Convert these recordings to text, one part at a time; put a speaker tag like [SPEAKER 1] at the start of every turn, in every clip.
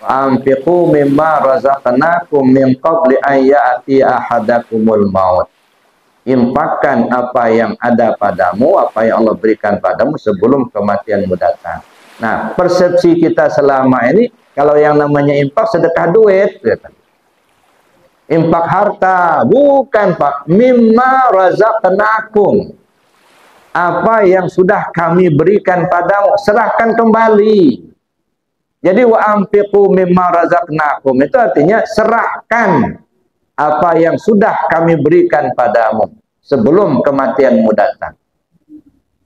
[SPEAKER 1] Anfiqu mimma razaqnakum min qabli an ya'ti ahadakumul maut. Infakkan apa yang ada padamu, apa yang Allah berikan padamu sebelum kematianmu datang. Nah, persepsi kita selama ini, kalau yang namanya infak sedekah duit, infak harta, bukan Pak. Mimma razaqnakum, apa yang sudah kami berikan padamu, serahkan kembali. Jadi wa anfiqu mimma razaqnakum itu artinya serahkan apa yang sudah kami berikan padamu sebelum kematianmu datang.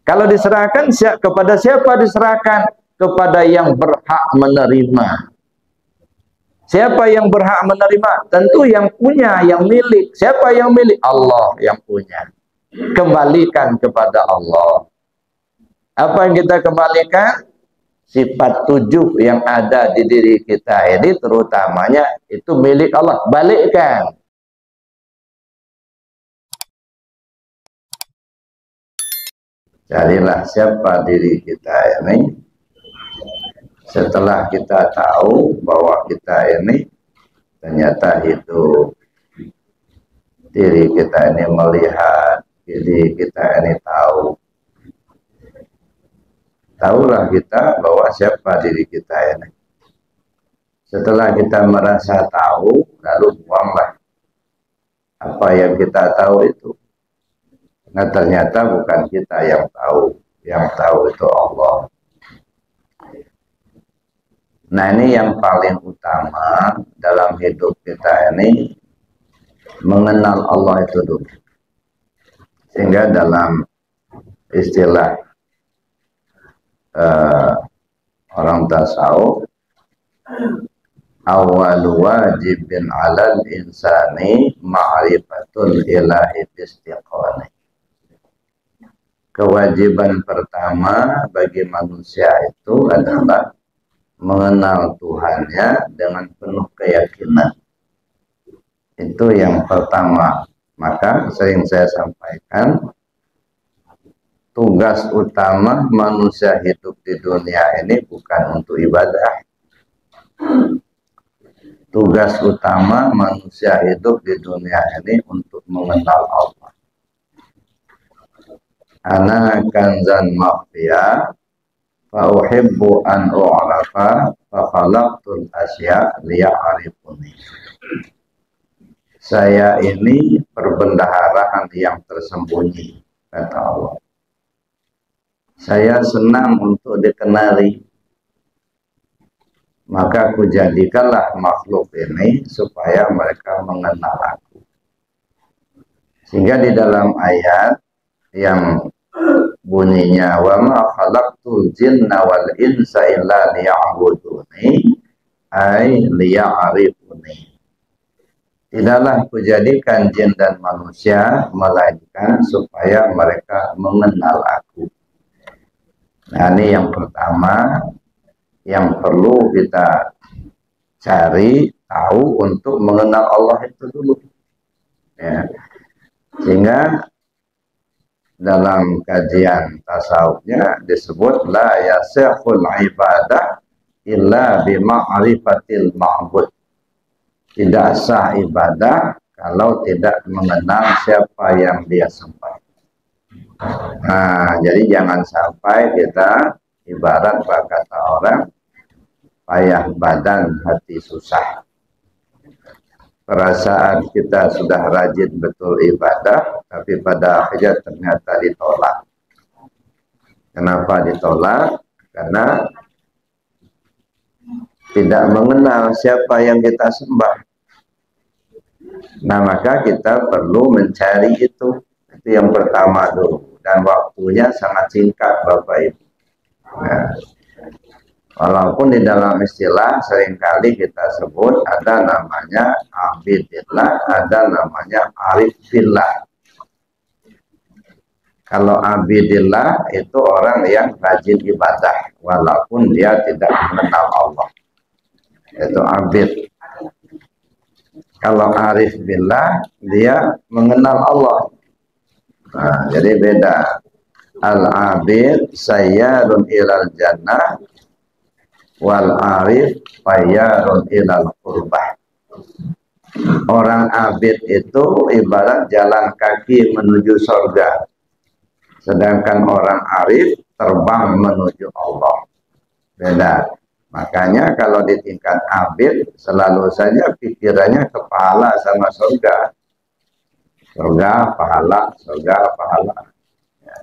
[SPEAKER 1] Kalau diserahkan kepada siapa diserahkan? Kepada yang berhak menerima. Siapa yang berhak menerima? Tentu yang punya, yang milik. Siapa yang milik? Allah yang punya. Kembalikan kepada Allah. Apa yang kita kembalikan? Sifat 7 yang ada di diri kita ini terutamanya itu milik Allah. Balikkan. Carilah siapa diri kita ini. Setelah kita tahu bahwa kita ini ternyata hidup, diri kita ini melihat, diri kita ini tahu. Tahulah kita bahwa siapa diri kita ini. Setelah kita merasa tahu, lalu buanglah apa yang kita tahu itu. Nah, ternyata bukan kita yang tahu itu Allah. Nah, ini yang paling utama dalam hidup kita ini, mengenal Allah itu dulu. Sehingga dalam istilah orang tasawuf, awwalu wajibin 'alal insani ma'rifatul ilahi bistiqani. Kewajiban pertama bagi manusia itu adalah mengenal Tuhannya dengan penuh keyakinan. Itu yang pertama. Maka sering saya sampaikan, tugas utama manusia hidup di dunia ini bukan untuk ibadah. Tugas utama manusia hidup di dunia ini untuk mengenal Allah. Ana kanzan makhfiya fa uhibbu an u'rafa fa khalaqtul asya liya'rifuni. Saya ini perbendaharaan yang tersembunyi, kata Allah. Saya senang untuk dikenali. Maka kujadikanlah makhluk ini supaya mereka mengenal aku. Sehingga di dalam ayat yang bunyinya wa ma khalaqtul jinna wal insa illa liya'buduni ay liya'rifuni. Tidaklah kujadikan jin dan manusia melainkan supaya mereka mengenal aku. Nah, ini yang pertama yang perlu kita cari tahu untuk mengenal Allah itu dulu. Ya. Sehingga dalam kajian tasawufnya disebut la yasihul ibadah illa bima'rifatil ma'bud. Tidak sah ibadah kalau tidak mengenal siapa yang dia sembah. Nah, jadi jangan sampai kita ibarat kata orang, payah badan hati susah. Perasaan kita sudah rajin betul ibadah, tapi pada akhirnya ternyata ditolak. Kenapa ditolak? Karena tidak mengenal siapa yang kita sembah. Nah, maka kita perlu mencari itu. Itu yang pertama dulu. Dan waktunya sangat singkat, Bapak Ibu. Nah, walaupun di dalam istilah seringkali kita sebut ada namanya abidillah, ada namanya arif billah. Kalau abidillah itu orang yang rajin ibadah walaupun dia tidak mengenal Allah. Itu abid. Kalau arif billah dia mengenal Allah. Nah, jadi beda. Al-abid sayyarun ilal jannah wal arif fayyarun ilal qurbah. Orang abid itu ibarat jalan kaki menuju surga, sedangkan orang arif terbang menuju Allah. Beda. Makanya kalau di tingkat abid selalu saja pikirannya kepala sama surga. Surga, pahala, surga, pahala. Ya.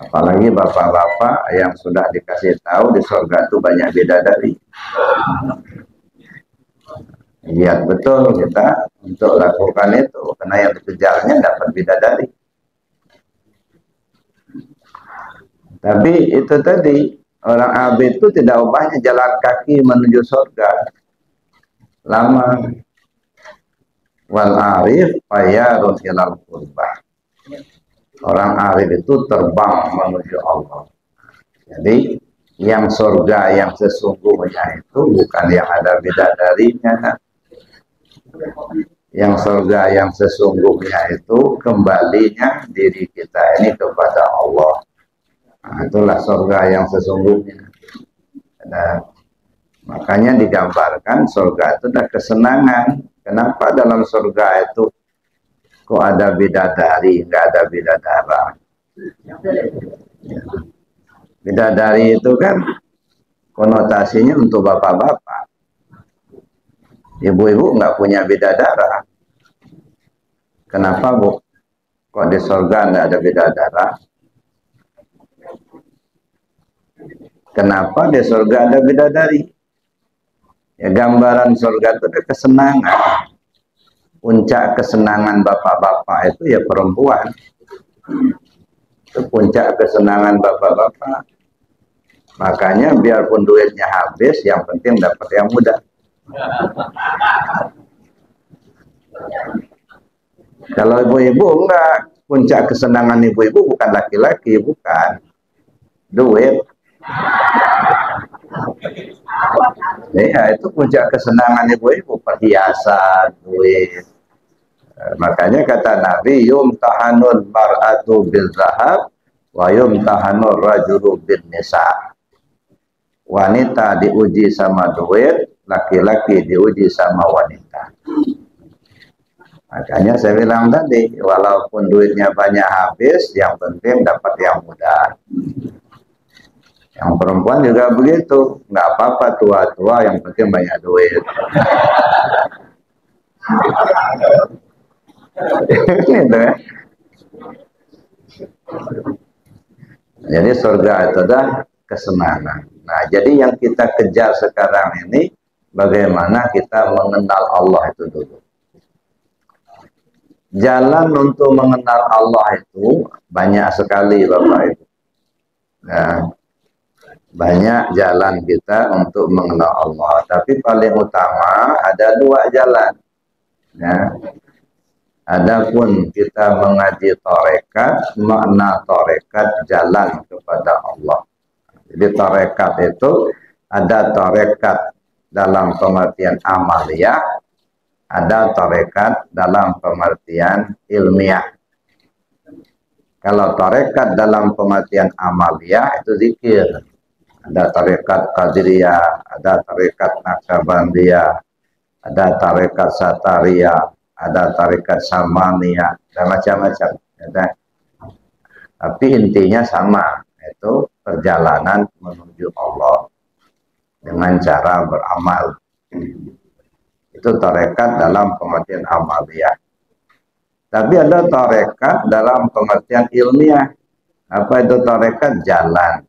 [SPEAKER 1] Apalagi bapak-bapak yang sudah dikasih tahu di surga itu banyak bidadari. Lihat betul kita untuk lakukan itu, karena yang dikejarnya dapat bidadari. Tapi itu tadi, orang abid itu tidak ubahnya jalan kaki menuju surga. Lama. Wal arif fayyarun ilal qurbah. Orang arif itu terbang menuju Allah. Jadi yang surga yang sesungguhnya itu bukan yang ada bidadarinya. Yang surga yang sesungguhnya itu kembalinya diri kita ini kepada Allah. Nah, itulah surga yang sesungguhnya. Nah, makanya digambarkan surga itu adalah kesenangan. Kenapa dalam surga itu kok ada bidadari, nggak ada bidadara? Bidadari itu kan konotasinya untuk bapak-bapak. Ibu-ibu nggak punya bidadara. Kenapa, Bu? Kok di surga nggak ada bidadara? Kenapa di surga ada bidadari? Ya, gambaran surga itu ada kesenangan. Puncak kesenangan bapak-bapak itu ya perempuan. Itu puncak kesenangan bapak-bapak. Makanya biarpun duitnya habis, yang penting dapat yang muda. Kalau ibu-ibu enggak, puncak kesenangan ibu-ibu bukan laki-laki, bukan duit. Ya, itu puncak kesenangan ibu-ibu, perhiasan, duit. Makanya kata Nabi, yumtahanul mar'atu bil zahab wa yumtahanur rajulu bin nisa. Wanita diuji sama duit, laki-laki diuji sama wanita. Makanya saya bilang tadi, walaupun duitnya banyak habis, yang penting dapat yang muda. Yang perempuan juga begitu, nggak apa-apa tua-tua, yang penting banyak duit. Gitu ya. Jadi surga itu adalah kesenangan. Nah, jadi yang kita kejar sekarang ini, bagaimana kita mengenal Allah itu dulu. Jalan untuk mengenal Allah itu banyak sekali, Bapak Ibu. Nah, banyak jalan kita untuk mengenal Allah. Tapi paling utama ada dua jalan. Nah, adapun kita mengaji tarekat, makna tarekat jalan kepada Allah. Jadi tarekat itu ada tarekat dalam pengertian amaliyah, ada tarekat dalam pengertian ilmiah. Kalau tarekat dalam pengertian amaliyah itu zikir. Ada tarekat Qadiriyah, ada tarekat Naqsabandiyah, ada tarekat Satariyah, ada tarekat Samaniyah, dan macam-macam. Tapi intinya sama, itu perjalanan menuju Allah dengan cara beramal. Itu tarekat dalam pengertian amaliyah. Tapi ada tarekat dalam pengertian ilmiah. Apa itu tarekat? Jalan.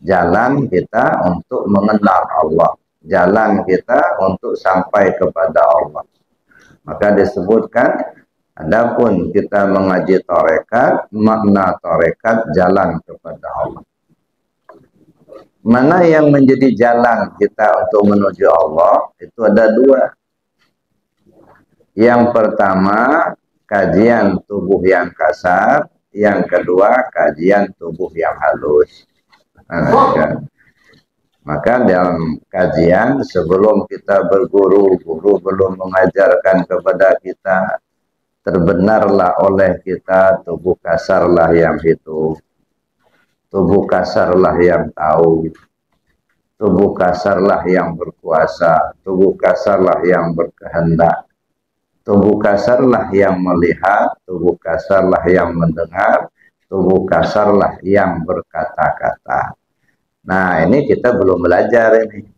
[SPEAKER 1] Jalan kita untuk mengenal Allah. Jalan kita untuk sampai kepada Allah. Maka disebutkan, adapun kita mengaji tarekat, makna tarekat jalan kepada Allah. Mana yang menjadi jalan kita untuk menuju Allah? Itu ada dua. Yang pertama, kajian tubuh yang kasar. Yang kedua, kajian tubuh yang halus. Maka dalam kajian, sebelum kita berguru, guru belum mengajarkan kepada kita, terbenarlah oleh kita, tubuh kasarlah yang hidup, tubuh kasarlah yang tahu. tubuh kasarlah yang berkuasa, tubuh kasarlah yang berkehendak, tubuh kasarlah yang melihat, tubuh kasarlah yang mendengar, tubuh kasarlah yang berkata-kata. Nah, ini kita belum belajar ini.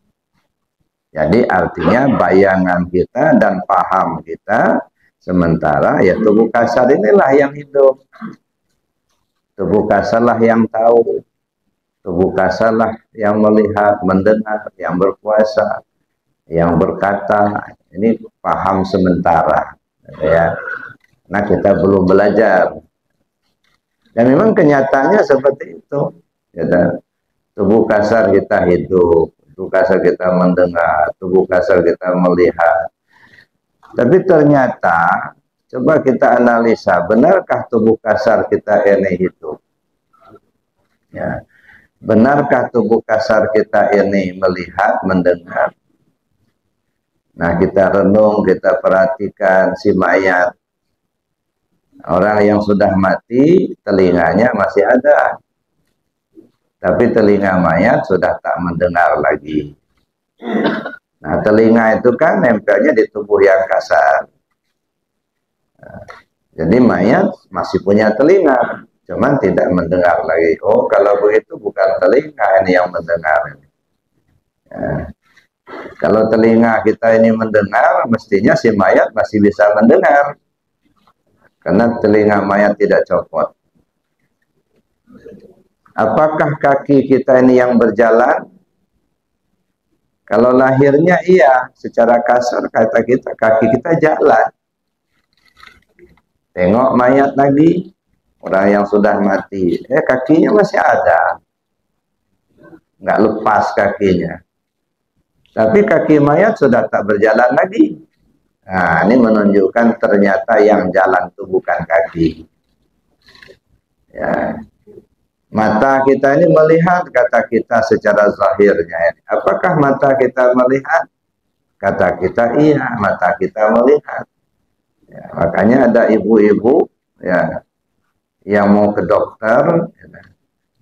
[SPEAKER 1] Jadi artinya bayangan kita dan paham kita, sementara ya tubuh kasar inilah yang hidup. Tubuh kasarlah yang tahu, tubuh kasarlah yang melihat, mendengar, yang berkuasa, yang berkata. Ini paham sementara, ya. Nah, kita belum belajar. Dan memang kenyataannya seperti itu. Ya, tubuh kasar kita hidup, tubuh kasar kita mendengar, tubuh kasar kita melihat. Tapi ternyata, coba kita analisa, benarkah tubuh kasar kita ini hidup? Ya. Benarkah tubuh kasar kita ini melihat, mendengar? Nah, kita renung, kita perhatikan si mayat. Orang yang sudah mati, telinganya masih ada. Tapi telinga mayat sudah tak mendengar lagi. Nah, telinga itu kan nempelnya di tubuh yang kasar. Nah, jadi mayat masih punya telinga, cuman tidak mendengar lagi. Oh, kalau begitu bukan telinga ini yang mendengar. Ya. Kalau telinga kita ini mendengar, mestinya si mayat masih bisa mendengar. Karena telinga mayat tidak copot. Apakah kaki kita ini yang berjalan? Kalau lahirnya iya, secara kasar kata kita, kaki kita jalan. Tengok mayat lagi, orang yang sudah mati, kakinya masih ada. Nggak lepas kakinya. Tapi kaki mayat sudah tak berjalan lagi. Nah, ini menunjukkan ternyata yang jalan itu bukan kaki. Ya. Mata kita ini melihat, kata kita secara zahirnya. Apakah mata kita melihat? Kata kita iya, mata kita melihat. Ya, makanya ada ibu-ibu ya, yang mau ke dokter. Ya.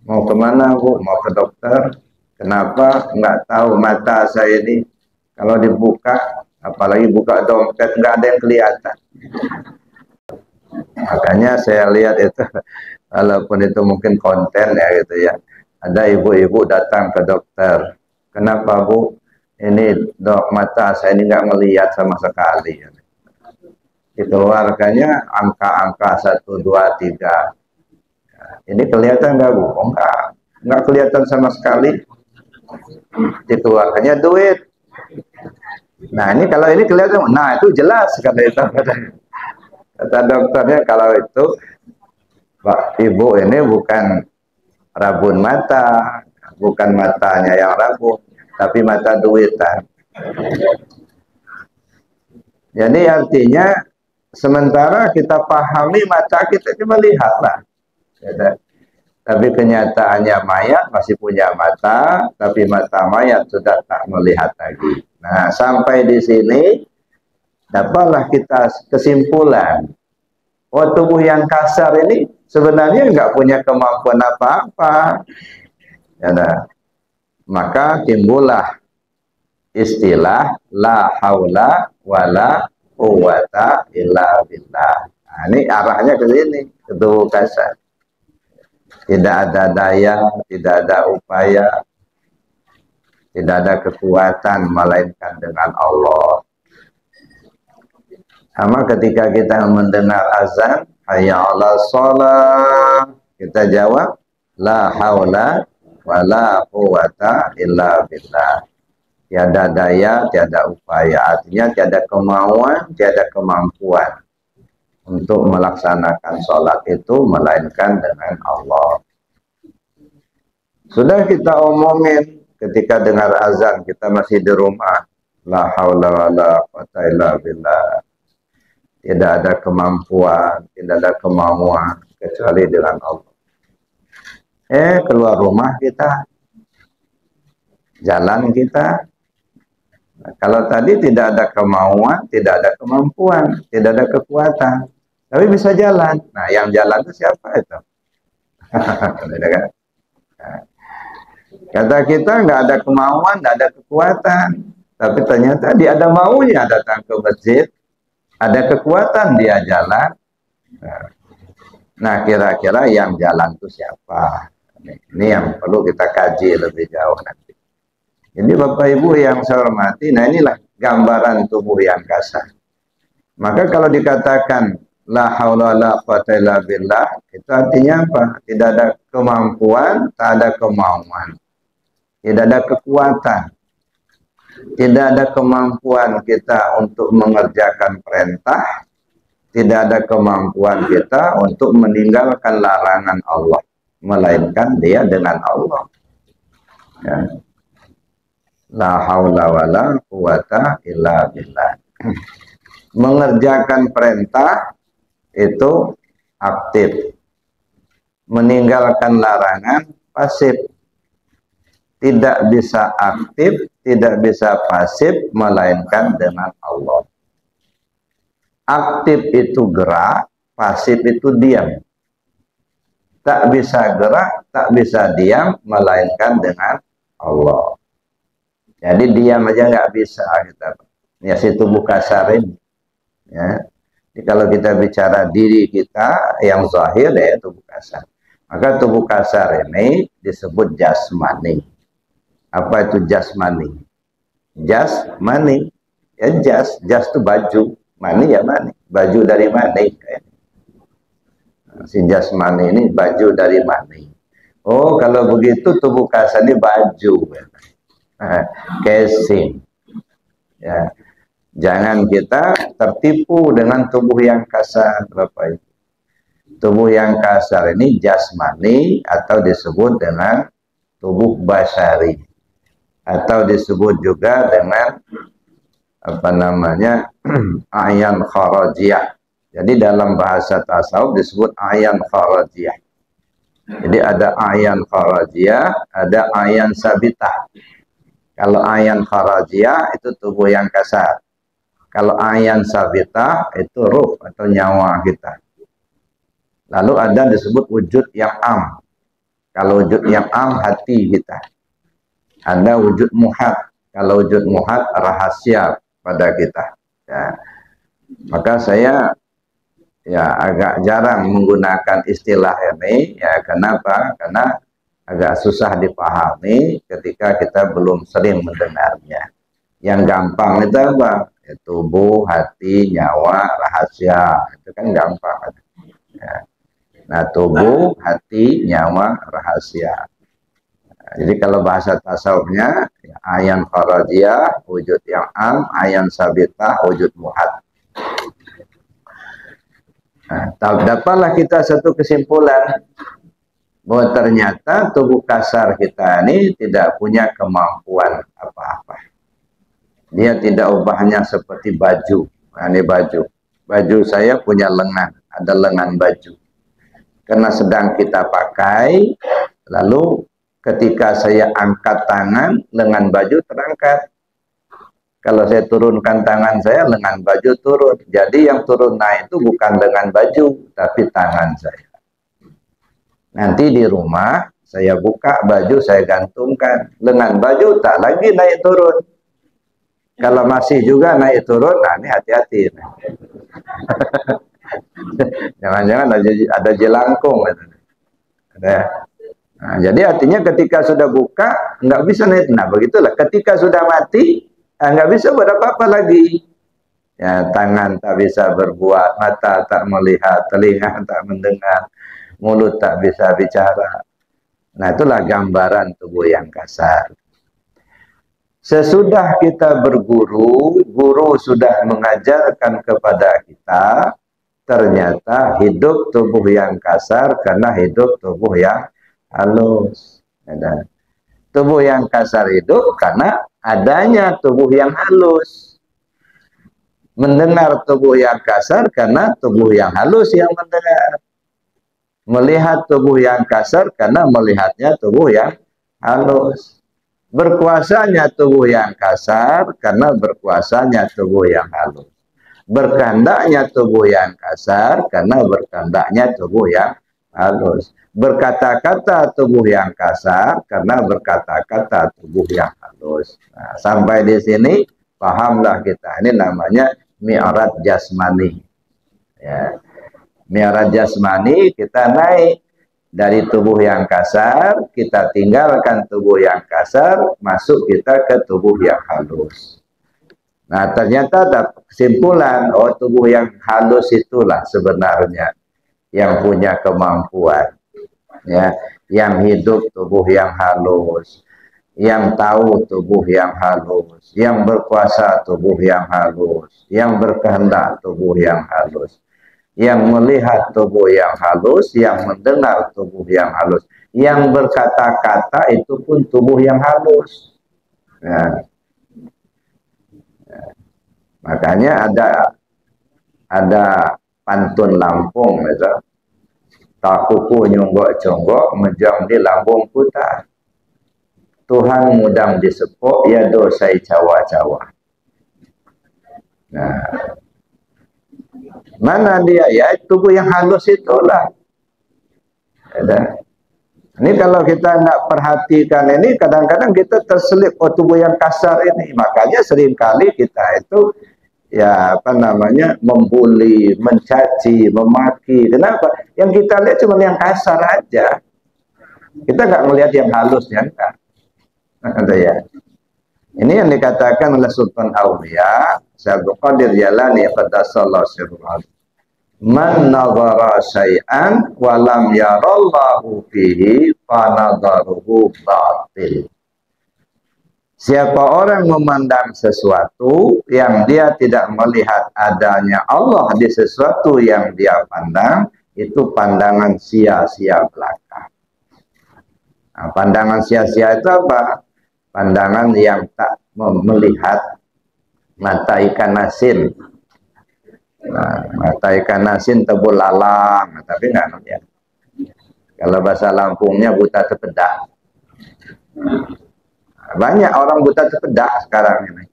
[SPEAKER 1] Mau kemana, Bu? Mau ke dokter. Kenapa? Nggak tahu, mata saya ini kalau dibuka, apalagi buka dompet, nggak ada yang kelihatan. Makanya saya lihat itu, walaupun itu mungkin konten ya gitu ya, ada ibu-ibu datang ke dokter. Kenapa, Bu? Ini dok, mata saya ini nggak melihat sama sekali. Dikeluarkannya angka-angka 1, 2, 3. Ini kelihatan nggak, Bu? Oh, nggak kelihatan sama sekali. Dikeluarkannya duit. Nah, ini kalau ini kelihatan, nah itu jelas kata itu. Kata dokternya kalau itu, Pak Ibu ini bukan rabun mata, bukan matanya yang rabun, tapi mata duitan. Jadi artinya sementara kita pahami mata kita cuma lihatlah. Ya, tapi kenyataannya mayat masih punya mata, tapi mata mayat sudah tak melihat lagi. Nah, sampai di sini dapatlah kita kesimpulan. Oh, tubuh yang kasar ini sebenarnya nggak punya kemampuan apa-apa. Ya, nah. Maka timbullah istilah la haula wala quwata illa billah. Nah, ini arahnya ke sini, ke tubuh kasar. Tidak ada daya, tidak ada upaya, tidak ada kekuatan melainkan dengan Allah. Sama ketika kita mendengar azan, hayya 'alas shalah, kita jawab la haula wala quwata illa billah. Tiada daya, tiada upaya, artinya tiada kemauan, tiada kemampuan untuk melaksanakan sholat itu melainkan dengan Allah. Sudah kita omongin ketika dengar azan, kita masih di rumah, la haula wala quwata illa billah. Tidak ada kemampuan, tidak ada kemauan kecuali dengan Allah. Keluar rumah kita, jalan kita. Nah, kalau tadi tidak ada kemauan, tidak ada kemampuan, tidak ada kekuatan, tapi bisa jalan. Nah, yang jalan itu siapa itu? Kata kita nggak ada kemauan, nggak ada kekuatan. Tapi ternyata dia ada maunya datang ke masjid, ada kekuatan dia jalan. Nah, kira-kira yang jalan itu siapa? Ini yang perlu kita kaji lebih jauh nanti. Jadi Bapak Ibu yang saya hormati, nah inilah gambaran tubuh yang kasar. Maka kalau dikatakan la haula wala quwata illa billah, itu artinya apa? Tidak ada kemampuan, tak ada kemauan. Tidak ada kekuatan, tidak ada kemampuan kita untuk mengerjakan perintah, tidak ada kemampuan kita untuk meninggalkan larangan Allah, melainkan dia dengan Allah. Ya. La haula wala quwata illa billah. Mengerjakan perintah itu aktif, meninggalkan larangan pasif. Tidak bisa aktif, tidak bisa pasif, melainkan dengan Allah. Aktif itu gerak, pasif itu diam. Tak bisa gerak, tak bisa diam, melainkan dengan Allah. Jadi diam aja nggak bisa kita. Ya, si tubuh kasar ini. Ya. Jadi kalau kita bicara diri kita yang zahir ya tubuh kasar. Maka tubuh kasar ini disebut jasmani. Apa itu jasmani? Jasmani, ya jas itu baju, mani ya mani, baju dari mani. Si jasmani ini baju dari mani. Oh, kalau begitu tubuh kasar ini baju, casing. Ya, jangan kita tertipu dengan tubuh yang kasar, Bapak Ibu. Tubuh yang kasar ini jasmani atau disebut dengan tubuh basyari. Atau disebut juga dengan apa namanya ayan kharajiyah. Jadi dalam bahasa tasawuf disebut ayan kharajiyah. Jadi ada ayan kharajiyah, ada ayan sabitah. Kalau ayan kharajiyah itu tubuh yang kasar. Kalau ayan sabitah itu ruh atau nyawa kita. Lalu ada disebut wujud yang am. Kalau wujud yang am hati kita. Ada wujud muhat. Kalau wujud muhat rahasia pada kita. Ya. Maka saya ya agak jarang menggunakan istilah ini. Ya kenapa? Karena agak susah dipahami ketika kita belum sering mendengarnya. Yang gampang itu apa? Ya, tubuh, hati, nyawa, rahasia. Itu kan gampang. Ya. Nah, tubuh, hati, nyawa, rahasia. Jadi kalau bahasa tasawufnya ya, ayan kharajiyah, wujud yang am, ayan sabitah, wujud muhat. Nah, dapatlah kita satu kesimpulan bahwa ternyata tubuh kasar kita ini tidak punya kemampuan apa-apa. Dia tidak ubahnya seperti baju. Nah, ini baju. Baju saya punya lengan, ada lengan baju. Karena sedang kita pakai, lalu ketika saya angkat tangan, lengan baju terangkat. Kalau saya turunkan tangan saya, lengan baju turun. Jadi yang turun naik itu bukan lengan baju, tapi tangan saya. Nanti di rumah, saya buka baju, saya gantungkan. Lengan baju tak lagi naik turun. Kalau masih juga naik turun, nah ini hati-hati. Jangan-jangan ada jelangkung. Ada. Nah, jadi artinya ketika sudah buka nggak bisa naik. Nah begitulah ketika sudah mati nggak bisa buat apa-apa lagi. Ya, tangan tak bisa berbuat, mata tak melihat, telinga tak mendengar, mulut tak bisa bicara. Nah itulah gambaran tubuh yang kasar. Sesudah kita berguru, guru sudah mengajarkan kepada kita, ternyata hidup tubuh yang kasar karena hidup tubuh yang halus. Tubuh yang kasar hidup karena adanya tubuh yang halus. Mendengar tubuh yang kasar karena tubuh yang halus yang mendengar. Melihat tubuh yang kasar karena melihatnya tubuh yang halus. Berkuasanya tubuh yang kasar karena berkuasanya tubuh yang halus. Berkehendaknya tubuh yang kasar karena berkehendaknya tubuh yang halus. Berkata-kata tubuh yang kasar karena berkata-kata tubuh yang halus. Nah, sampai di sini pahamlah kita. Ini namanya mi'raj jasmani. Ya. Mi'raj jasmani, kita naik dari tubuh yang kasar, kita tinggalkan tubuh yang kasar, masuk kita ke tubuh yang halus. Nah, ternyata ada kesimpulan, oh tubuh yang halus itulah sebenarnya yang punya kemampuan. Ya, yang hidup tubuh yang halus, yang tahu tubuh yang halus, yang berkuasa tubuh yang halus, yang berkehendak tubuh yang halus, yang melihat tubuh yang halus, yang mendengar tubuh yang halus, yang berkata-kata itu pun tubuh yang halus. Ya. Ya. Makanya ada pantun Lampung gitu. Tak kuku nyonggok-conggok, mejang di lambung putar. Tuhan mudang disepuk, ya dosai cawa-cawa. Nah, mana dia? Ya, tubuh yang halus itulah. Ada. Ini kalau kita nggak perhatikan ini, kadang-kadang kita terselip tubuh yang kasar ini. Makanya seringkali kita itu ya apa namanya membuli, mencaci, memaki. Kenapa? Yang kita lihat cuma yang kasar aja. Kita nggak melihat yang halusnya, enggak. Ada ya. Ini yang dikatakan oleh Sultan Aulia, Syekh Abdul Qadir Jalani qaddasallahu sirrahu. Man nazara syai'an wa lam yarallahu fihi fa nadharuhu batil. Siapa orang memandang sesuatu yang dia tidak melihat adanya Allah di sesuatu yang dia pandang, itu pandangan sia-sia belaka. Nah, pandangan sia-sia itu apa? Pandangan yang tak melihat mata ikan asin. Nah, mata ikan asin tebul lalang, tapi enggak melihat. Kalau bahasa Lampungnya buta tepedak. Banyak orang buta tepedak sekarang ini.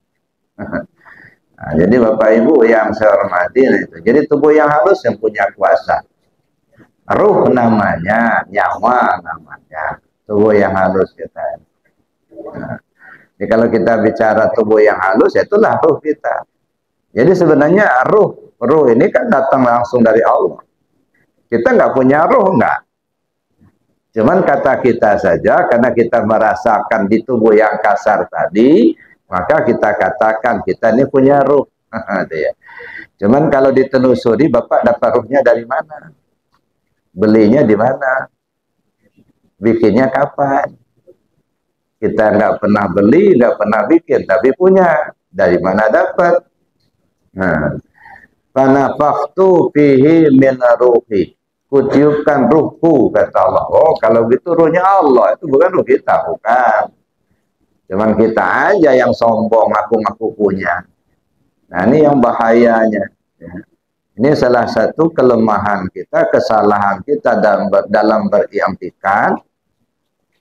[SPEAKER 1] Nah, jadi Bapak Ibu yang saya hormati, itu. Jadi tubuh yang halus yang punya kuasa. Ruh namanya, nyawa namanya. Tubuh yang halus kita. Nah, jadi kalau kita bicara tubuh yang halus, itulah ruh kita. Jadi sebenarnya ruh ini kan datang langsung dari Allah. Kita nggak punya ruh, nggak. Cuman kata kita saja, karena kita merasakan di tubuh yang kasar tadi, maka kita katakan kita ini punya ruh. Cuman kalau ditelusuri, Bapak dapat ruhnya dari mana? Belinya di mana? Bikinnya kapan? Kita nggak pernah beli, nggak pernah bikin, tapi punya. Dari mana dapat? Nah, fanafaktu fihi min ruhi. Kutiupkan ruhku, kata Allah. Oh, kalau gitu ruhnya Allah, itu bukan ruh kita, bukan. Cuman kita aja yang sombong, ngaku-ngaku punya. Nah, ini yang bahayanya. Ya. Ini salah satu kelemahan kita, kesalahan kita dalam beriktikad.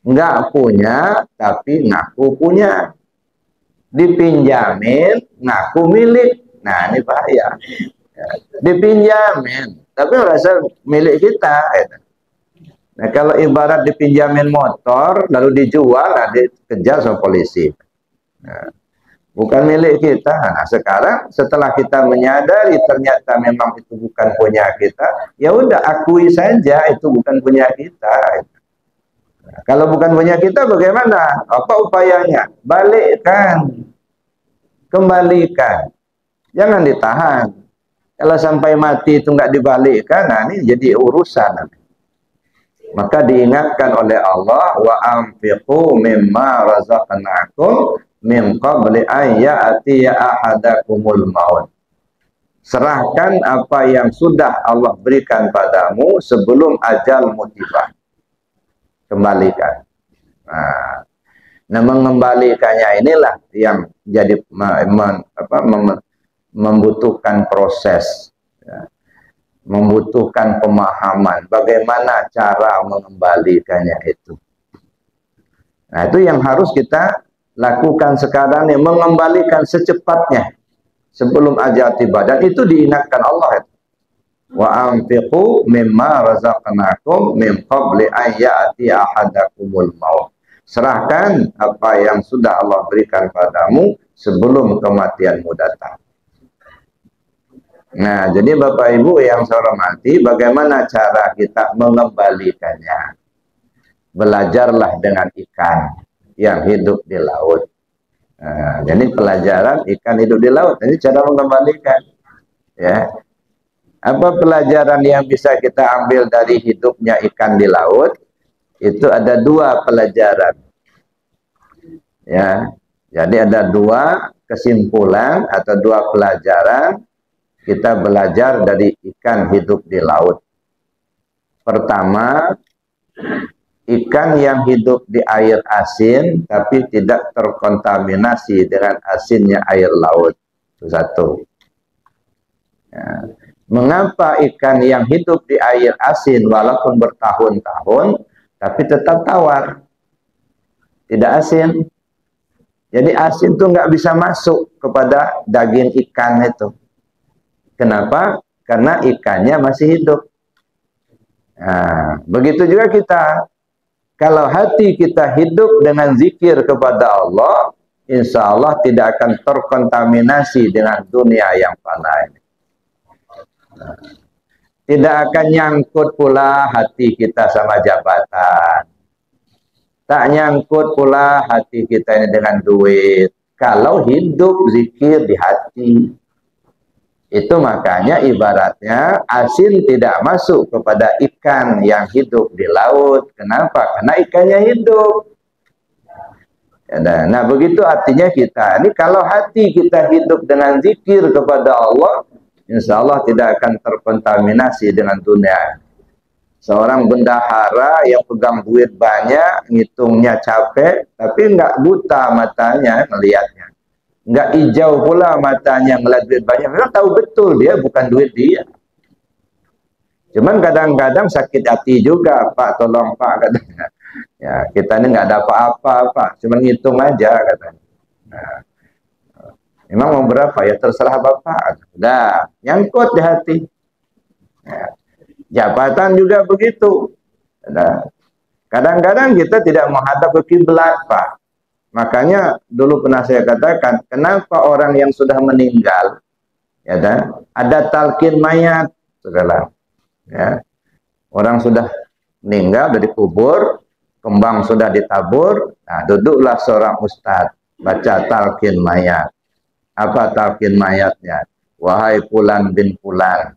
[SPEAKER 1] Nggak punya, tapi ngaku punya. Dipinjamin, ngaku milik. Nah, ini bahaya. Ya. Dipinjamin, tapi merasa milik kita. Nah, kalau ibarat dipinjamin motor, lalu dijual, nah dikejar sama polisi. Nah, bukan milik kita. Nah, sekarang setelah kita menyadari ternyata memang itu bukan punya kita, ya udah akui saja itu bukan punya kita. Nah, kalau bukan punya kita, bagaimana? Apa upayanya? Balikkan, kembalikan, jangan ditahan. Kalau sampai mati itu nggak dibalikkan, nah ini jadi urusan. Maka diingatkan oleh Allah, wa anfiqu mimma razaqnakum min qabli an ya'tiya ahadakumul maut. Serahkan apa yang sudah Allah berikan padamu sebelum ajalmu tiba. Kembalikan. Nah, mengembalikannya inilah yang jadi membutuhkan proses, ya. Membutuhkan pemahaman bagaimana cara mengembalikannya itu. Nah, itu yang harus kita lakukan sekarang nih, mengembalikan secepatnya sebelum ajal tiba, dan itu diingatkan Allah itu. Wa anfiqu mimma razaqnakum min qabli an ya'ti ahadakumul maut. Serahkan apa yang sudah Allah berikan padamu sebelum kematianmu datang. Nah, jadi Bapak Ibu yang saya hormati, bagaimana cara kita mengembalikannya? Belajarlah dengan ikan yang hidup di laut. Nah, jadi pelajaran ikan hidup di laut. Ini cara mengembalikan. Ya, apa pelajaran yang bisa kita ambil dari hidupnya ikan di laut? Itu ada dua pelajaran. Ya, jadi ada dua kesimpulan atau dua pelajaran kita belajar dari ikan hidup di laut. Pertama, ikan yang hidup di air asin tapi tidak terkontaminasi dengan asinnya air laut. Itu satu. Ya. Mengapa ikan yang hidup di air asin walaupun bertahun-tahun tapi tetap tawar, tidak asin? Jadi asin itu nggak bisa masuk kepada daging ikan itu. Kenapa? Karena ikannya masih hidup. Nah, begitu juga kita. Kalau hati kita hidup dengan zikir kepada Allah, insya Allah tidak akan terkontaminasi dengan dunia yang fana ini. Tidak akan nyangkut pula hati kita sama jabatan. Tak nyangkut pula hati kita ini dengan duit. Kalau hidup zikir di hati. Itu makanya ibaratnya asin tidak masuk kepada ikan yang hidup di laut. Kenapa? Karena ikannya hidup. Nah, begitu artinya kita. Ini kalau hati kita hidup dengan zikir kepada Allah, insya Allah tidak akan terkontaminasi dengan dunia. Seorang bendahara yang pegang duit banyak, ngitungnya capek, tapi nggak buta matanya melihatnya. Nggak hijau pula matanya melihat duit banyak. Memang tahu betul dia bukan duit dia. Cuman kadang-kadang sakit hati juga, Pak, tolong Pak, katanya. Ya, kita ini nggak ada apa-apa, Pak. Cuman ngitung aja, katanya. Nah, memang mau berapa? Ya terserah Bapak. Udah, nyangkut di hati. Ya, jabatan juga begitu. Kadang-kadang kita tidak menghadap ke kiblat, Pak. Makanya dulu pernah saya katakan, kenapa orang yang sudah meninggal, ya kan, ada talqin mayat, segala, ya, orang sudah meninggal dari kubur, kembang sudah ditabur, nah duduklah seorang ustadz baca talqin mayat. Apa talqin mayatnya? Wahai Fulan bin Fulan,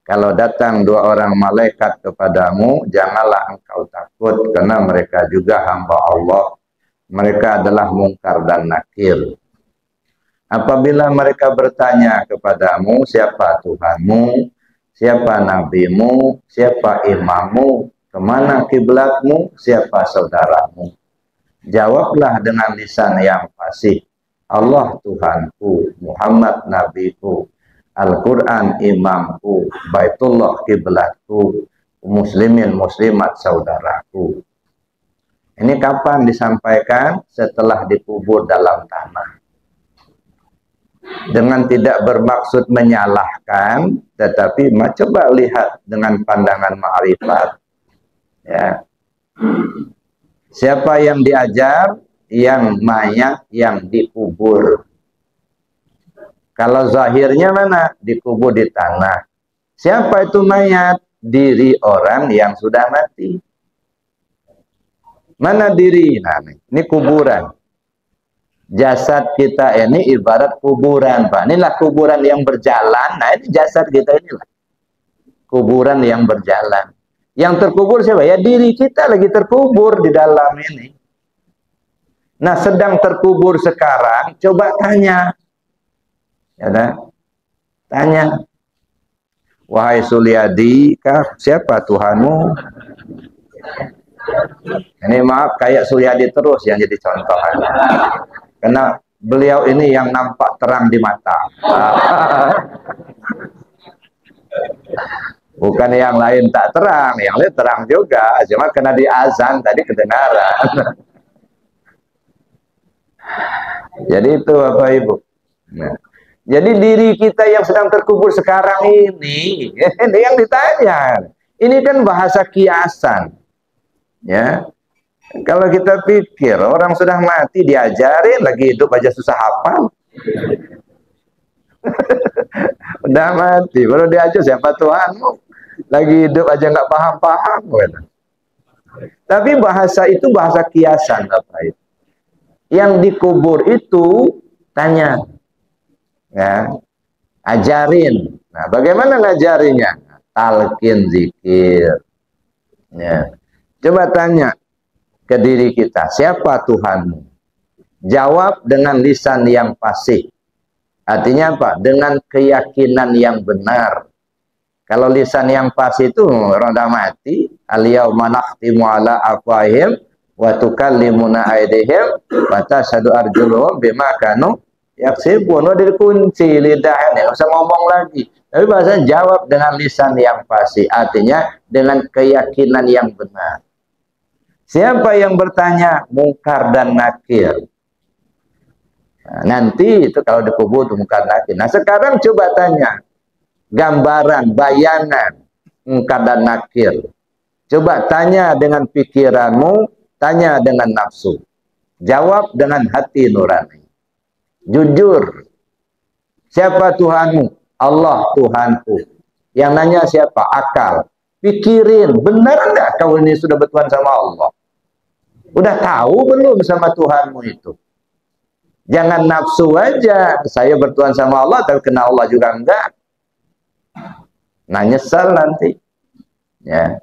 [SPEAKER 1] kalau datang dua orang malaikat kepadamu, janganlah engkau takut, karena mereka juga hamba Allah. Mereka adalah mungkar dan nakir. Apabila mereka bertanya kepadamu, siapa Tuhanmu, siapa nabimu, siapa imammu, kemana kiblatmu, siapa saudaramu, jawablah dengan lisan yang fasih, Allah Tuhanku, Muhammad nabiku, Al-Quran imamku, Baitullah kiblatku, muslimin muslimat saudaraku. Ini kapan disampaikan? Setelah dikubur dalam tanah. Dengan tidak bermaksud menyalahkan, tetapi coba lihat dengan pandangan ma'rifat. Ya. Siapa yang diajar? Yang mayat yang dikubur. Kalau zahirnya mana? Dikubur di tanah. Siapa itu mayat? Diri orang yang sudah mati. Mana diri? Nah, ini kuburan. Jasad kita ini ibarat kuburan, Pak. Inilah kuburan yang berjalan. Nah, ini jasad kita inilah. Kuburan yang berjalan. Yang terkubur siapa? Ya diri kita lagi terkubur di dalam ini. Nah, sedang terkubur sekarang, coba tanya. Ya, nah? Tanya. Wahai Sulyadi, siapa Tuhanmu? Ini maaf, kayak Suryadi terus yang jadi contoh. Karena beliau ini yang nampak terang di mata. Bukan yang lain tak terang, yang lain terang juga. Cuma kena di azan tadi kedengaran. Jadi itu Bapak Ibu. Nah, Jadi diri kita yang sedang terkubur sekarang ini, ini yang ditanya. Ini kan bahasa kiasan. Ya. Kalau kita pikir orang sudah mati diajarin, lagi hidup aja susah hafal. Udah mati, baru diajar siapa Tuhanmu? Lagi hidup aja nggak paham-paham. Tapi bahasa itu bahasa kiasan, apa itu? Yang dikubur itu tanya, ya, ajarin. Nah, bagaimana ngajarinya? Talqin zikir. Ya. Coba tanya ke diri kita, siapa Tuhanmu? Jawab dengan lisan yang fasih. Artinya apa? Dengan keyakinan yang benar. Kalau lisan yang fasih itu orang dah mati, al-yauma nakhtimu ala afwahihim wa tukallimuna aydihim wa tashhadu arjuluhum bima kanu yaksibun. Udah dikunci lidahnya, enggak usah ngomong lagi. Tapi bahasa jawab dengan lisan yang fasih, artinya dengan keyakinan yang benar. Siapa yang bertanya? Mungkar dan nakir. Nah, nanti itu kalau dikubur itu mungkar nakir. Nah, sekarang coba tanya gambaran, bayangan mungkar dan nakir. Coba tanya dengan pikiranmu, tanya dengan nafsu. Jawab dengan hati nurani. Jujur. Siapa Tuhanmu? Allah Tuhanku. Yang nanya siapa? Akal. Pikirin, benar enggak kau ini sudah bertuhan sama Allah? Udah tahu belum sama Tuhanmu itu? Jangan nafsu aja, saya bertuhan sama Allah tapi kena Allah juga enggak. Nah, nyesal nanti. Ya.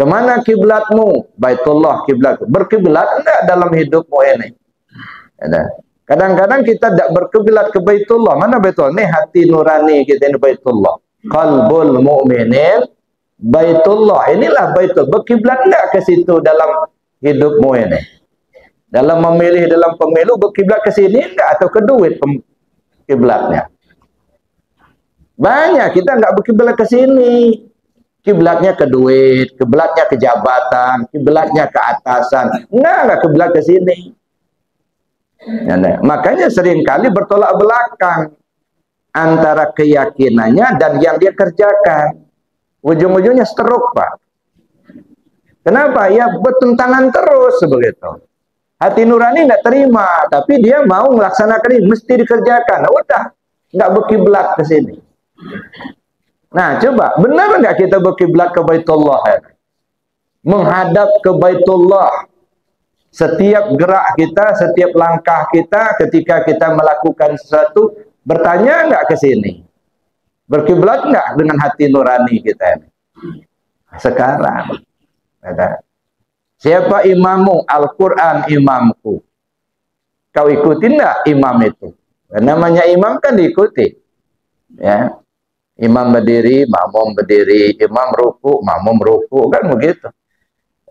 [SPEAKER 1] Kemana kiblatmu? Baitullah kiblat. Berkiblat enggak dalam hidupmu ini? Kadang-kadang kita tidak berkiblat ke Baitullah. Mana Baitullah? Ini hati nurani kita, ini Baitullah. Qalbul mu'minin Baitullah. Inilah Baitullah. Berkiblat enggak ke situ dalam hidupmu ini? Dalam memilih, dalam pemilu, berkiblat ke sini enggak atau ke duit kiblatnya? Banyak kita enggak berkiblat ke sini. Kiblatnya ke duit, kiblatnya ke jabatan, kiblatnya ke atasan. Enggak kiblat ke sini. Ya, makanya seringkali bertolak belakang antara keyakinannya dan yang dia kerjakan. Ujung-ujungnya stroke, Pak. Kenapa? Ya bertentangan terus begitu. Hati nurani nggak terima, tapi dia mau melaksanakan ini, mesti dikerjakan. Nah, udah, nggak berkiblat ke sini. Nah, coba, benar nggak kita berkiblat ke Baitullah? Menghadap ke Baitullah. Setiap gerak kita, setiap langkah kita, ketika kita melakukan sesuatu, bertanya nggak ke sini? Berkiblat nggak dengan hati nurani kita ini? Sekarang. Siapa imammu? Al-Quran imamku. Kau ikuti enggak imam itu? Namanya imam kan diikuti. Ya. Imam berdiri, makmum berdiri, imam ruku, makmum ruku, kan begitu.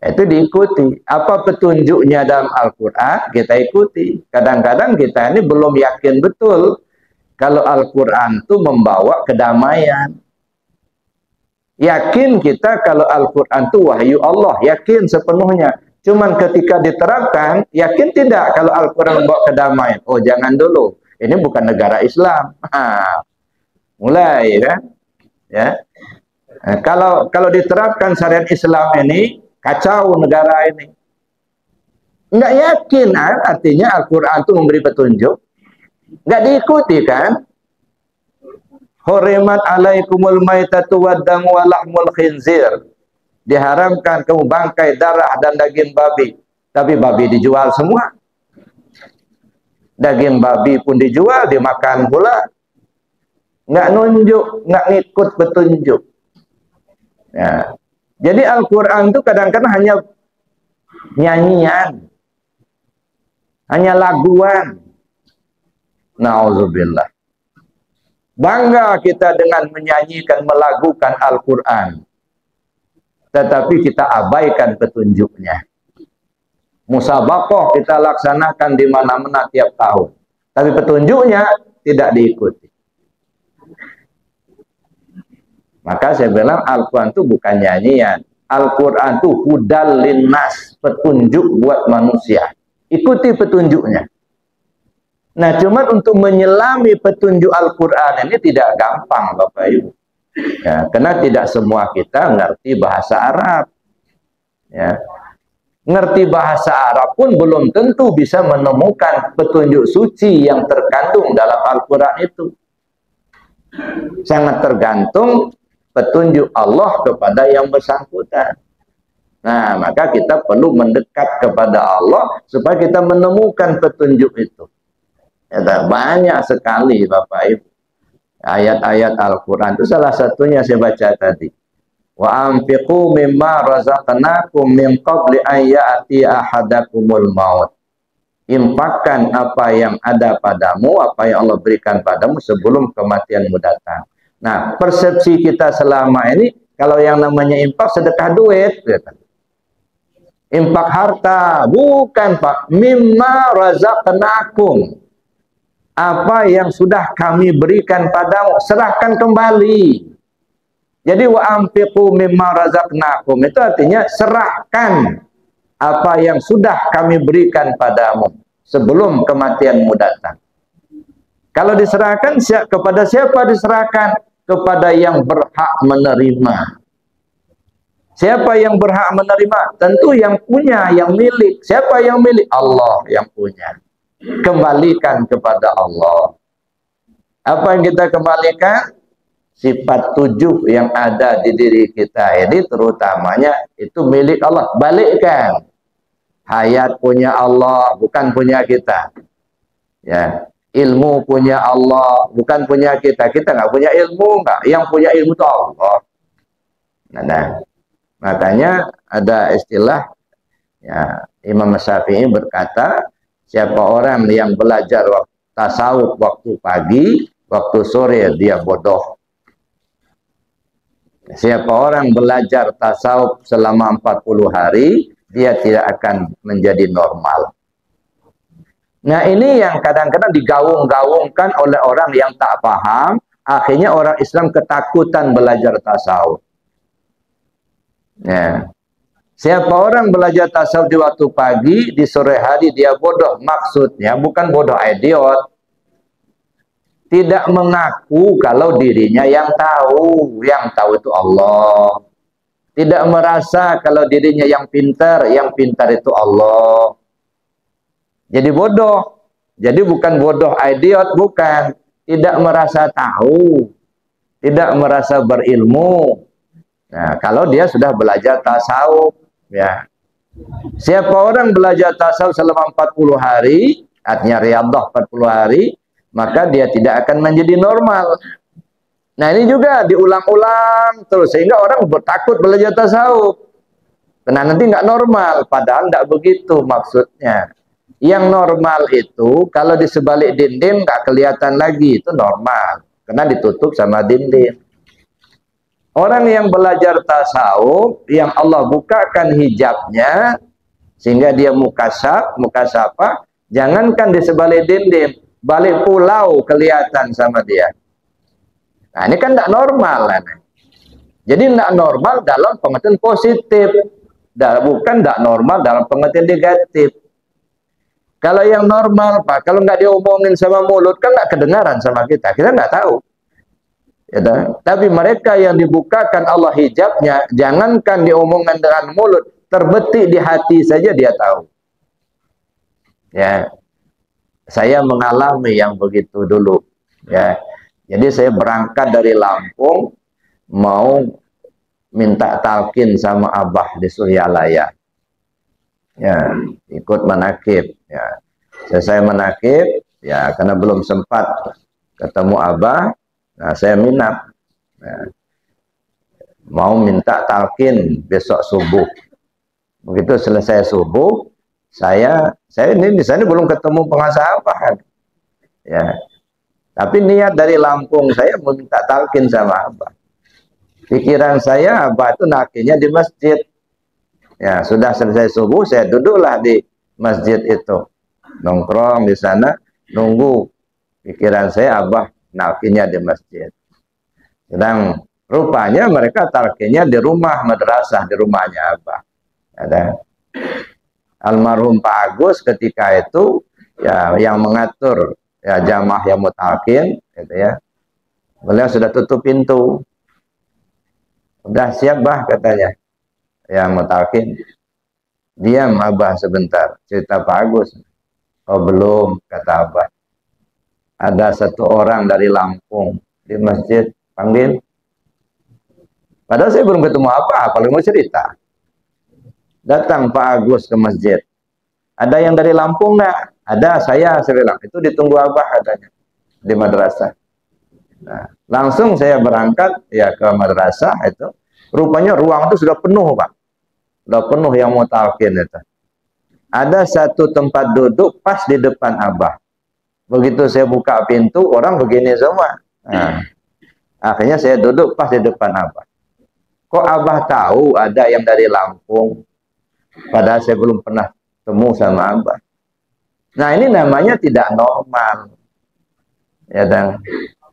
[SPEAKER 1] Itu diikuti. Apa petunjuknya dalam Al-Quran? Kita ikuti. Kadang-kadang kita ini belum yakin betul kalau Al-Quran itu membawa kedamaian. Yakin kita kalau Al-Quran itu wahyu Allah, yakin sepenuhnya. Cuman ketika diterapkan, yakin tidak kalau Al-Quran membawa kedamaian. Oh, jangan dulu. Ini bukan negara Islam. Mulai kan? Ya. Nah, kalau diterapkan syariat Islam ini, kacau negara ini. Enggak yakin, artinya Al-Quran itu memberi petunjuk. Enggak diikuti kan? Hurimat alaikumul maitatu waddam wa lahmul khinzir. Diharamkan kamu bangkai, darah dan daging babi. Tapi babi dijual semua. Daging babi pun dijual, dimakan pula. Nggak nunjuk, nggak ngikut petunjuk. Ya. Jadi Al-Quran itu kadang-kadang hanya nyanyian. Hanya laguan. Na'udzubillah. Bangga kita dengan menyanyikan, melagukan Al-Quran. Tetapi kita abaikan petunjuknya. Musabaqah kita laksanakan di mana-mana tiap tahun. Tapi petunjuknya tidak diikuti. Maka saya bilang Al-Quran itu bukan nyanyian. Al-Quran itu hudal linnas, petunjuk buat manusia. Ikuti petunjuknya. Nah, cuman untuk menyelami petunjuk Al-Quran ini tidak gampang, Bapak Ibu. Ya, karena tidak semua kita ngerti bahasa Arab. Ya. Ngerti bahasa Arab pun belum tentu bisa menemukan petunjuk suci yang terkandung dalam Al-Quran itu. Sangat tergantung petunjuk Allah kepada yang bersangkutan. Nah, maka kita perlu mendekat kepada Allah supaya kita menemukan petunjuk itu. Ya, banyak sekali Bapak Ibu ayat-ayat Al-Quran itu, salah satunya saya baca tadi, wa anfiqu mimma razaqnakum min qabli an ya'ti ahadakumul maut. Infakkan apa yang ada padamu, apa yang Allah berikan padamu sebelum kematianmu datang. Nah, persepsi kita selama ini kalau yang namanya infak sedekah duit, infak harta, bukan Pak. Mimma razaqnakum, apa yang sudah kami berikan padamu, serahkan kembali. Jadi wa anfiqu mimma razaqnakum itu artinya serahkan apa yang sudah kami berikan padamu sebelum kematianmu datang. Kalau diserahkan kepada siapa diserahkan? Kepada yang berhak menerima. Siapa yang berhak menerima? Tentu yang punya, yang milik. Siapa yang milik? Allah yang punya. Kembalikan kepada Allah. Apa yang kita kembalikan? Sifat 7 yang ada di diri kita ini terutamanya itu milik Allah. Balikkan. Hayat punya Allah, bukan punya kita. Ya, ilmu punya Allah, bukan punya kita. Kita nggak punya ilmu, nggak. Yang punya ilmu itu Allah. Nah, makanya ada istilah, ya, Imam Syafi'i berkata, siapa orang yang belajar tasawuf waktu pagi, waktu sore dia bodoh. Siapa orang belajar tasawuf selama 40 hari, dia tidak akan menjadi normal. Nah, ini yang kadang-kadang digaung-gaungkan oleh orang yang tak paham, akhirnya orang Islam ketakutan belajar tasawuf. Ya. Siapa orang belajar tasawuf di waktu pagi, di sore hari dia bodoh. Maksudnya bukan bodoh idiot. Tidak mengaku kalau dirinya yang tahu. Yang tahu itu Allah. Tidak merasa kalau dirinya yang pintar itu Allah. Jadi bodoh. Jadi bukan bodoh idiot, bukan. Tidak merasa tahu. Tidak merasa berilmu. Nah, kalau dia sudah belajar tasawuf. Ya. Siapa orang belajar tasawuf selama 40 hari, artinya riyadhah 40 hari, maka dia tidak akan menjadi normal. Nah, ini juga diulang-ulang terus sehingga orang takut belajar tasawuf. Karena nanti nggak normal, padahal nggak begitu maksudnya. Yang normal itu kalau di sebalik dinding nggak kelihatan lagi, itu normal karena ditutup sama dinding. Orang yang belajar tasawuf, yang Allah bukakan hijabnya, sehingga dia mukasafah, jangankan di sebalik dinding, balik pulau kelihatan sama dia. Nah, ini kan tidak normal. Jadi tidak normal dalam pengertian positif, bukan tidak normal dalam pengertian negatif. Kalau yang normal, Pak, kalau nggak diomongin sama mulut, kan nggak kedengaran sama kita nggak tahu. Ya, tapi mereka yang dibukakan Allah hijabnya, jangankan diomongkan dengan mulut, terbetik di hati saja dia tahu. Ya, saya mengalami yang begitu dulu. Ya, jadi saya berangkat dari Lampung mau minta talqin sama Abah di Suryalaya. Ya, ikut manakib. Ya, saya manakib. Ya, karena belum sempat ketemu Abah. Nah, saya minat. Nah, mau minta talqin besok subuh. Begitu selesai subuh, saya ini di sana belum ketemu pengasah Abah. Ya. Tapi niat dari Lampung saya mau minta talqin sama Abah. Pikiran saya Abah itu nakinya di masjid. Ya, sudah selesai subuh, saya duduklah di masjid itu. Nongkrong di sana, nunggu. Pikiran saya Abah talqinnya di masjid. Sedang rupanya mereka talqinnya di rumah madrasah, di rumahnya Abah. Ada almarhum Pak Agus ketika itu ya yang mengatur ya jamaah yang mutakin, gitu ya. Beliau sudah tutup pintu. Udah siap bah katanya. Ya mutakin. Diam abah sebentar. Cerita Pak Agus. Oh belum, kata abah. Ada satu orang dari Lampung di masjid, panggil. Padahal saya belum ketemu apa, paling mau cerita. Datang Pak Agus ke masjid. Ada yang dari Lampung nggak? Ada, saya bilang. Itu ditunggu abah katanya di madrasah. Nah, langsung saya berangkat ya ke madrasah itu. Rupanya ruang itu sudah penuh Pak. Sudah penuh yang mau talqin itu. Ada satu tempat duduk pas di depan abah. Begitu saya buka pintu, orang begini semua. Nah, akhirnya saya duduk pas di depan abah. Kok abah tahu ada yang dari Lampung? Padahal saya belum pernah temu sama abah. Nah ini namanya tidak normal. Ya dan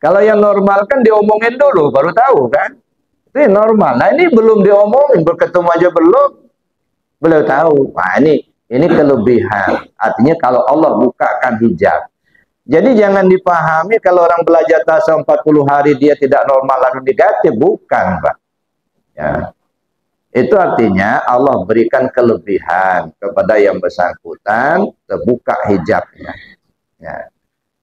[SPEAKER 1] kalau yang normal kan diomongin dulu baru tahu kan. Itu normal. Nah ini belum diomongin, berketemu aja belum. Beliau tahu. Nah ini kelebihan. Artinya kalau Allah bukakan hijab. Jadi jangan dipahami kalau orang belajar tasawuf 40 hari dia tidak normal lalu negatif, bukan Pak. Ya. Itu artinya Allah berikan kelebihan kepada yang bersangkutan, terbuka hijabnya. Ya.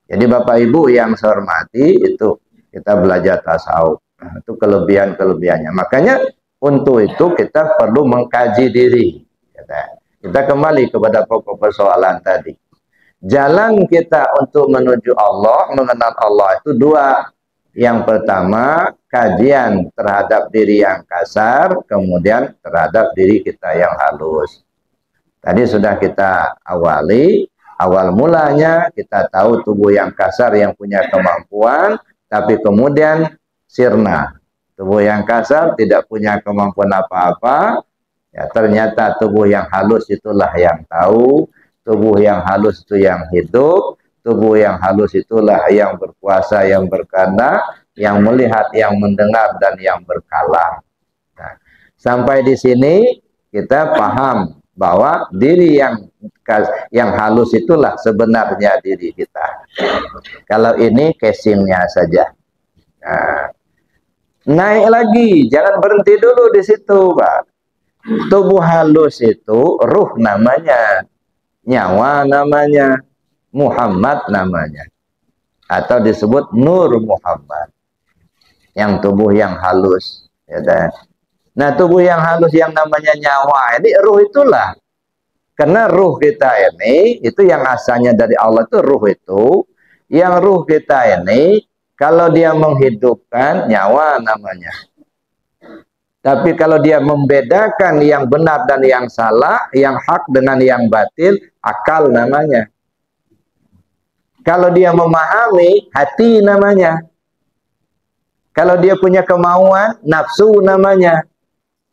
[SPEAKER 1] Jadi Bapak Ibu yang saya hormati, itu kita belajar tasawuf. Nah, itu kelebihan-kelebihannya. Makanya untuk itu kita perlu mengkaji diri. Kita kembali kepada pokok persoalan tadi. Jalan kita untuk menuju Allah, mengenal Allah itu dua. Yang pertama, kajian terhadap diri yang kasar, kemudian terhadap diri kita yang halus. Tadi sudah kita awali, awal mulanya kita tahu tubuh yang kasar yang punya kemampuan, tapi kemudian sirna. Tubuh yang kasar tidak punya kemampuan apa-apa, ya ternyata tubuh yang halus itulah yang tahu, tubuh yang halus itu yang hidup, tubuh yang halus itulah yang berkuasa, yang berkehendak, yang melihat, yang mendengar, dan yang berkala. Nah, sampai di sini kita paham bahwa diri yang halus itulah sebenarnya diri kita. Kalau ini casingnya saja. Nah, naik lagi, jangan berhenti dulu di situ, Pak. Tubuh halus itu ruh namanya, nyawa namanya, Muhammad namanya, atau disebut Nur Muhammad, yang tubuh yang halus. Ya, nah tubuh yang halus yang namanya nyawa ini ruh itulah, karena ruh kita ini itu yang asalnya dari Allah itu ruh itu, yang ruh kita ini kalau dia menghidupkan nyawa namanya. Tapi kalau dia membedakan yang benar dan yang salah, yang hak dengan yang batil, akal namanya. Kalau dia memahami, hati namanya. Kalau dia punya kemauan, nafsu namanya.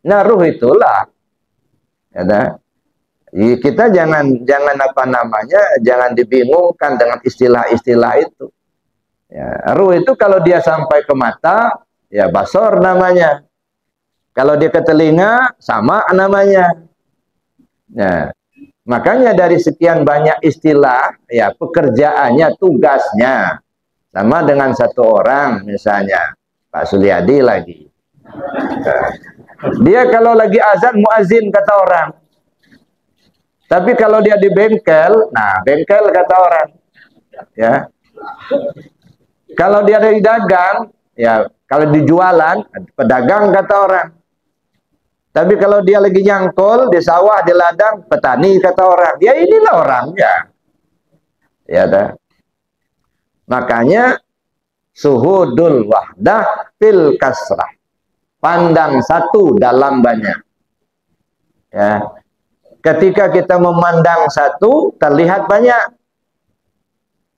[SPEAKER 1] Nah, ruh itulah. Ya, kita jangan apa namanya, jangan dibingungkan dengan istilah-istilah itu. Ya, ruh itu kalau dia sampai ke mata, ya basor namanya. Kalau dia ke telinga, sama namanya. Ya. Makanya dari sekian banyak istilah, ya pekerjaannya, tugasnya sama dengan satu orang, misalnya Pak Suliadi lagi. Dia kalau lagi azan muazin kata orang. Tapi kalau dia di bengkel, nah bengkel kata orang. Ya. Kalau dia dari dagang, ya kalau dijualan, pedagang kata orang. Tapi kalau dia lagi nyangkul di sawah, di ladang, petani kata orang. Ya inilah orangnya. Ya dah. Makanya suhudul wahdah fil kasrah. Pandang satu dalam banyak. Ya. Ketika kita memandang satu, terlihat banyak.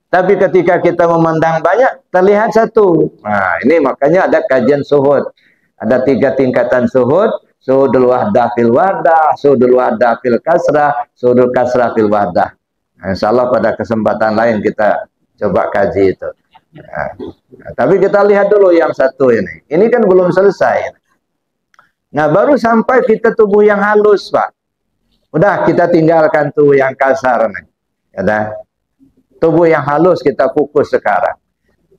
[SPEAKER 1] Tapi ketika kita memandang banyak, terlihat satu. Nah, ini makanya ada kajian suhud. Ada 3 tingkatan suhud. Suhudul wahdah fil wahdah, suhudul wahdah fil kasrah, suhudul kasrah fil wahdah. Nah, insya Allah pada kesempatan lain kita coba kaji itu. Nah, tapi kita lihat dulu yang satu ini. Ini kan belum selesai. Nah, baru sampai kita tubuh yang halus, Pak. Udah kita tinggalkan tubuh yang kasar nih. Ya dah. Tubuh yang halus kita kukus sekarang.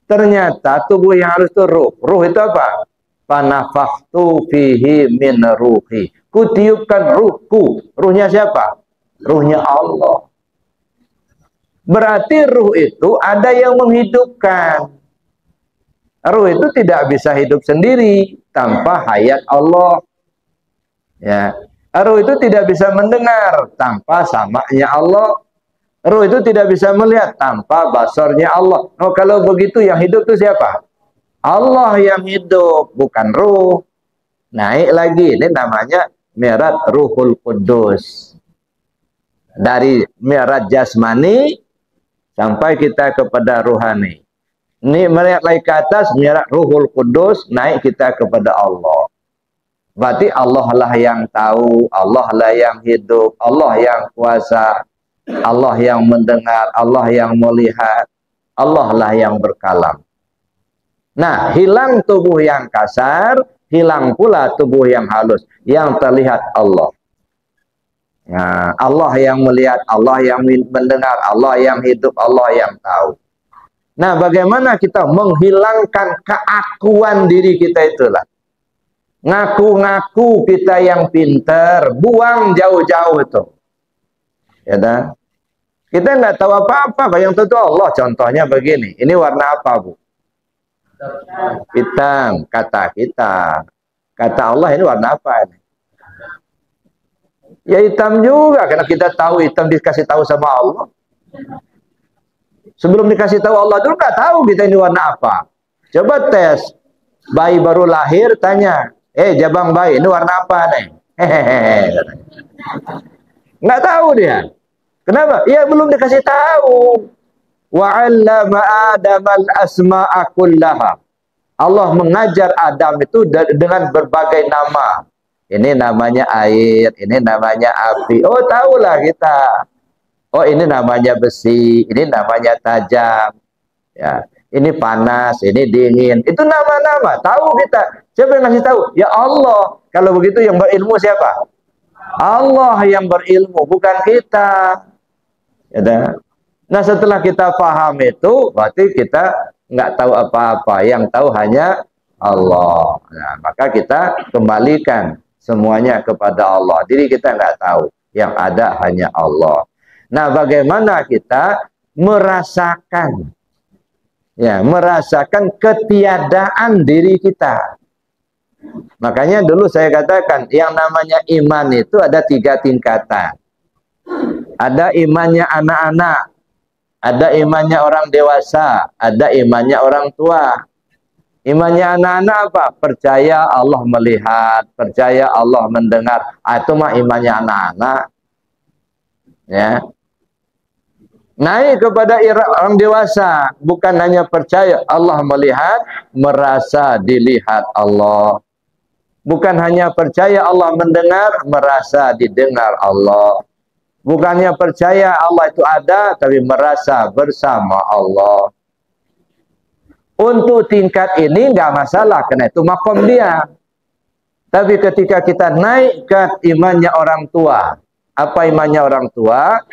[SPEAKER 1] Ternyata tubuh yang halus itu ruh. Ruh itu apa? Panafakhtu fihi min ruhi. Kutiupkan ruhku. Ruhnya siapa? Ruhnya Allah. Berarti ruh itu ada yang menghidupkan. Ruh itu tidak bisa hidup sendiri tanpa hayat Allah. Ya. Ruh itu tidak bisa mendengar tanpa samanya Allah. Ruh itu tidak bisa melihat tanpa basarnya Allah. Oh, kalau begitu yang hidup itu siapa? Allah yang hidup, bukan ruh. Naik lagi, ini namanya mi'raj Ruhul Qudus. Dari mi'raj jasmani sampai kita kepada ruhani. Ini melihat lagi ke atas, mi'raj Ruhul Qudus, naik kita kepada Allah. Berarti Allah lah yang tahu, Allah lah yang hidup, Allah yang kuasa, Allah yang mendengar, Allah yang melihat, Allah lah yang berkalam. Nah, hilang tubuh yang kasar, hilang pula tubuh yang halus, yang terlihat Allah. Nah, Allah yang melihat, Allah yang mendengar, Allah yang hidup, Allah yang tahu. Nah, bagaimana kita menghilangkan keakuan diri kita itulah. Ngaku-ngaku kita yang pinter, buang jauh-jauh itu. Ya dah. Kita nggak tahu apa-apa, yang tentu Allah. Contohnya begini, ini warna apa, Bu? Hitam, kata kita. Kata Allah, ini warna apa ini? Ya hitam juga, karena kita tahu hitam dikasih tahu sama Allah. Sebelum dikasih tahu Allah dulu nggak tahu kita ini warna apa. Coba tes, bayi baru lahir tanya, jabang bayi ini warna apa nih? Hehehe. Nggak tahu dia. Kenapa? Ya belum dikasih tahu. Wa 'allama Adamal asma'a kullaha. Allah mengajar Adam itu dengan berbagai nama. Ini namanya air, ini namanya api. Oh, tahulah kita. Oh, ini namanya besi, ini namanya tajam. Ya, ini panas, ini dingin. Itu nama-nama. Tahu kita. Siapa yang ngasih tahu? Ya Allah. Kalau begitu yang berilmu siapa? Allah yang berilmu, bukan kita. Ya, nah, setelah kita paham itu, berarti kita nggak tahu apa-apa. Yang tahu hanya Allah. Nah, maka kita kembalikan semuanya kepada Allah. Diri kita nggak tahu. Yang ada hanya Allah. Nah, bagaimana kita merasakan, ya, merasakan ketiadaan diri kita. Makanya dulu saya katakan, yang namanya iman itu ada 3 tingkatan. Ada imannya anak-anak, ada imannya orang dewasa, ada imannya orang tua. Imannya anak-anak apa? Percaya Allah melihat, percaya Allah mendengar. Itu mah imannya anak-anak. Ya. Naik kepada orang dewasa, bukan hanya percaya Allah melihat, merasa dilihat Allah. Bukan hanya percaya Allah mendengar, merasa didengar Allah. Bukannya percaya Allah itu ada, tapi merasa bersama Allah. Untuk tingkat ini nggak masalah, karena itu makom dia. Tapi ketika kita naik ke imannya orang tua, apa imannya orang tua?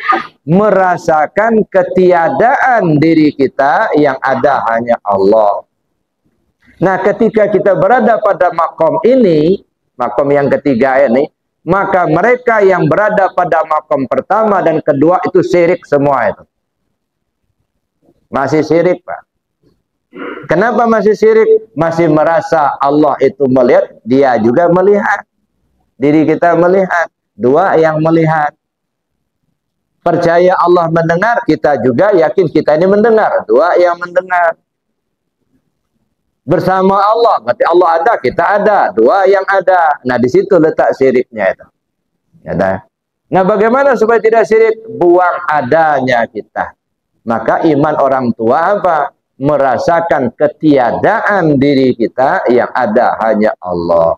[SPEAKER 1] Merasakan ketiadaan diri kita, yang ada hanya Allah. Nah, ketika kita berada pada makom ini, makom yang ketiga ini, maka mereka yang berada pada makom pertama dan kedua itu syirik semua itu. Masih syirik, Pak. Kenapa masih syirik? Masih merasa Allah itu melihat, dia juga melihat. Diri kita melihat. Dua yang melihat. Percaya Allah mendengar, kita juga yakin kita ini mendengar. Dua yang mendengar. Bersama Allah, berarti Allah ada, kita ada. Dua yang ada. Nah, di situ letak syiriknya itu. Ya, nah, bagaimana supaya tidak syirik? Buang adanya kita. Maka iman orang tua apa? Merasakan ketiadaan diri kita, yang ada hanya Allah.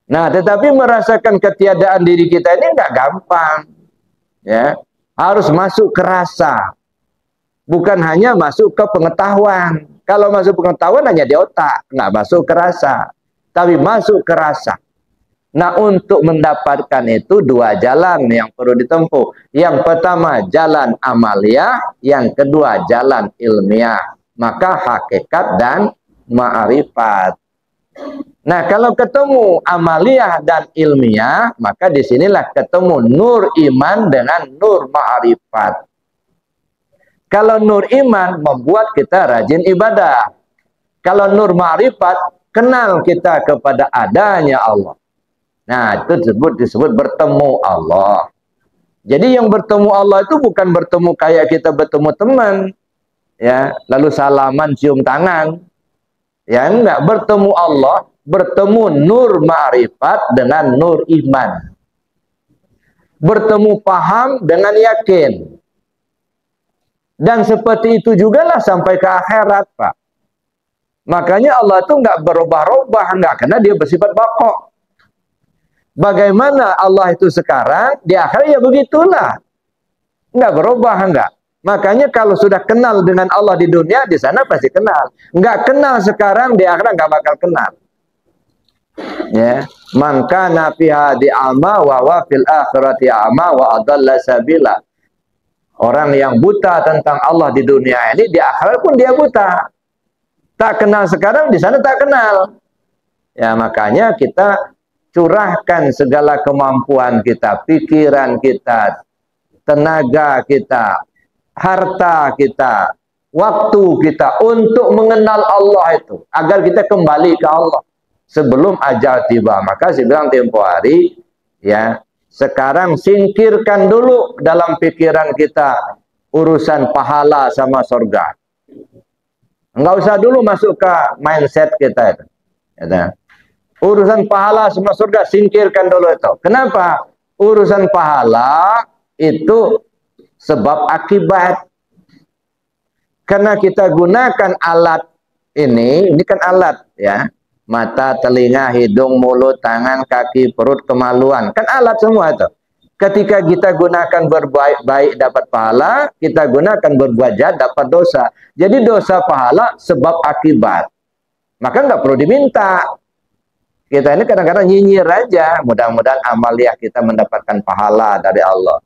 [SPEAKER 1] Nah, tetapi merasakan ketiadaan diri kita ini nggak gampang. Ya, harus masuk ke rasa. Bukan hanya masuk ke pengetahuan. Kalau masuk pengetahuan hanya di otak, nggak masuk ke rasa. Tapi masuk ke rasa. Nah, untuk mendapatkan itu dua jalan yang perlu ditempuh. Yang pertama jalan amaliyah, yang kedua jalan ilmiah. Maka hakikat dan ma'rifat. Nah, kalau ketemu amaliyah dan ilmiah, maka disinilah ketemu nur iman dengan nur ma'rifat. Kalau nur iman membuat kita rajin ibadah. Kalau nur ma'rifat, kenal kita kepada adanya Allah. Nah, itu disebut bertemu Allah. Jadi yang bertemu Allah itu bukan bertemu kayak kita bertemu teman, ya, lalu salaman cium tangan. Ya, enggak, bertemu Allah, bertemu nur ma'rifat dengan nur iman. Bertemu paham dengan yakin. Dan seperti itu juga lah sampai ke akhirat, Pak. Makanya Allah itu enggak berubah-ubah, enggak, karena dia bersifat baqa. Bagaimana Allah itu sekarang, di akhirat ya begitulah. Enggak berubah, enggak. Makanya kalau sudah kenal dengan Allah di dunia, di sana pasti kenal. Enggak kenal sekarang, di akhirat enggak bakal kenal. Ya, man kana fi hadi ama wa fil akhirati ama wa adalla sabila. Orang yang buta tentang Allah di dunia ini, di akhirat pun dia buta. Tak kenal sekarang, di sana tak kenal. Ya, makanya kita curahkan segala kemampuan kita, pikiran kita, tenaga kita, harta kita, waktu kita untuk mengenal Allah itu, agar kita kembali ke Allah sebelum ajal tiba. Maka saya bilang tempo hari, ya, sekarang singkirkan dulu dalam pikiran kita urusan pahala sama surga. Enggak usah dulu masuk ke mindset kita itu. Ya, urusan pahala sama surga singkirkan dulu itu. Kenapa? Urusan pahala itu sebab akibat. Karena kita gunakan alat ini kan alat, ya. Mata, telinga, hidung, mulut, tangan, kaki, perut, kemaluan. Kan alat semua itu. Ketika kita gunakan berbuat baik dapat pahala, kita gunakan berbuat jahat dapat dosa. Jadi dosa pahala sebab akibat. Maka nggak perlu diminta. Kita ini kadang-kadang nyinyir aja. Mudah-mudahan amaliyah kita mendapatkan pahala dari Allah.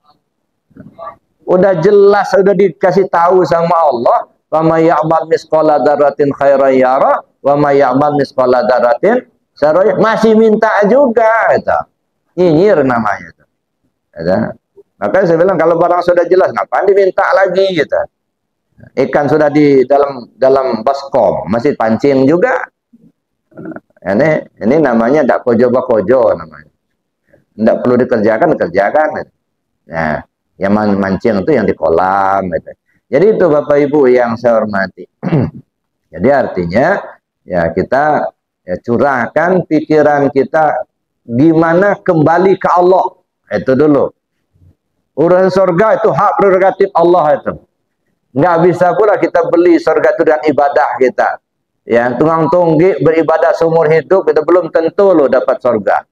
[SPEAKER 1] Udah jelas, udah dikasih tahu sama Allah. Wa may ya'mal misqala dzarratin khairan yara wa may ya'mal misqala dzarratin syarran. Masih minta juga itu. Nyinyir namanya itu. Ya. Makanya saya bilang kalau barang sudah jelas ngapain diminta lagi gitu. Ikan sudah di dalam baskom, masih pancing juga. Ini namanya tidak kojo-bakojo namanya. Tidak perlu dikerjakan. Nah, yang mancing itu yang di kolam. Gitu. Jadi itu Bapak Ibu yang saya hormati. Jadi artinya ya kita ya, curahkan pikiran kita gimana kembali ke Allah. Itu dulu. Urusan surga itu hak prerogatif Allah itu. Nggak bisa pula kita beli surga itu dengan ibadah kita. Ya, tunggang tunggik beribadah seumur hidup kita belum tentu lo dapat surga.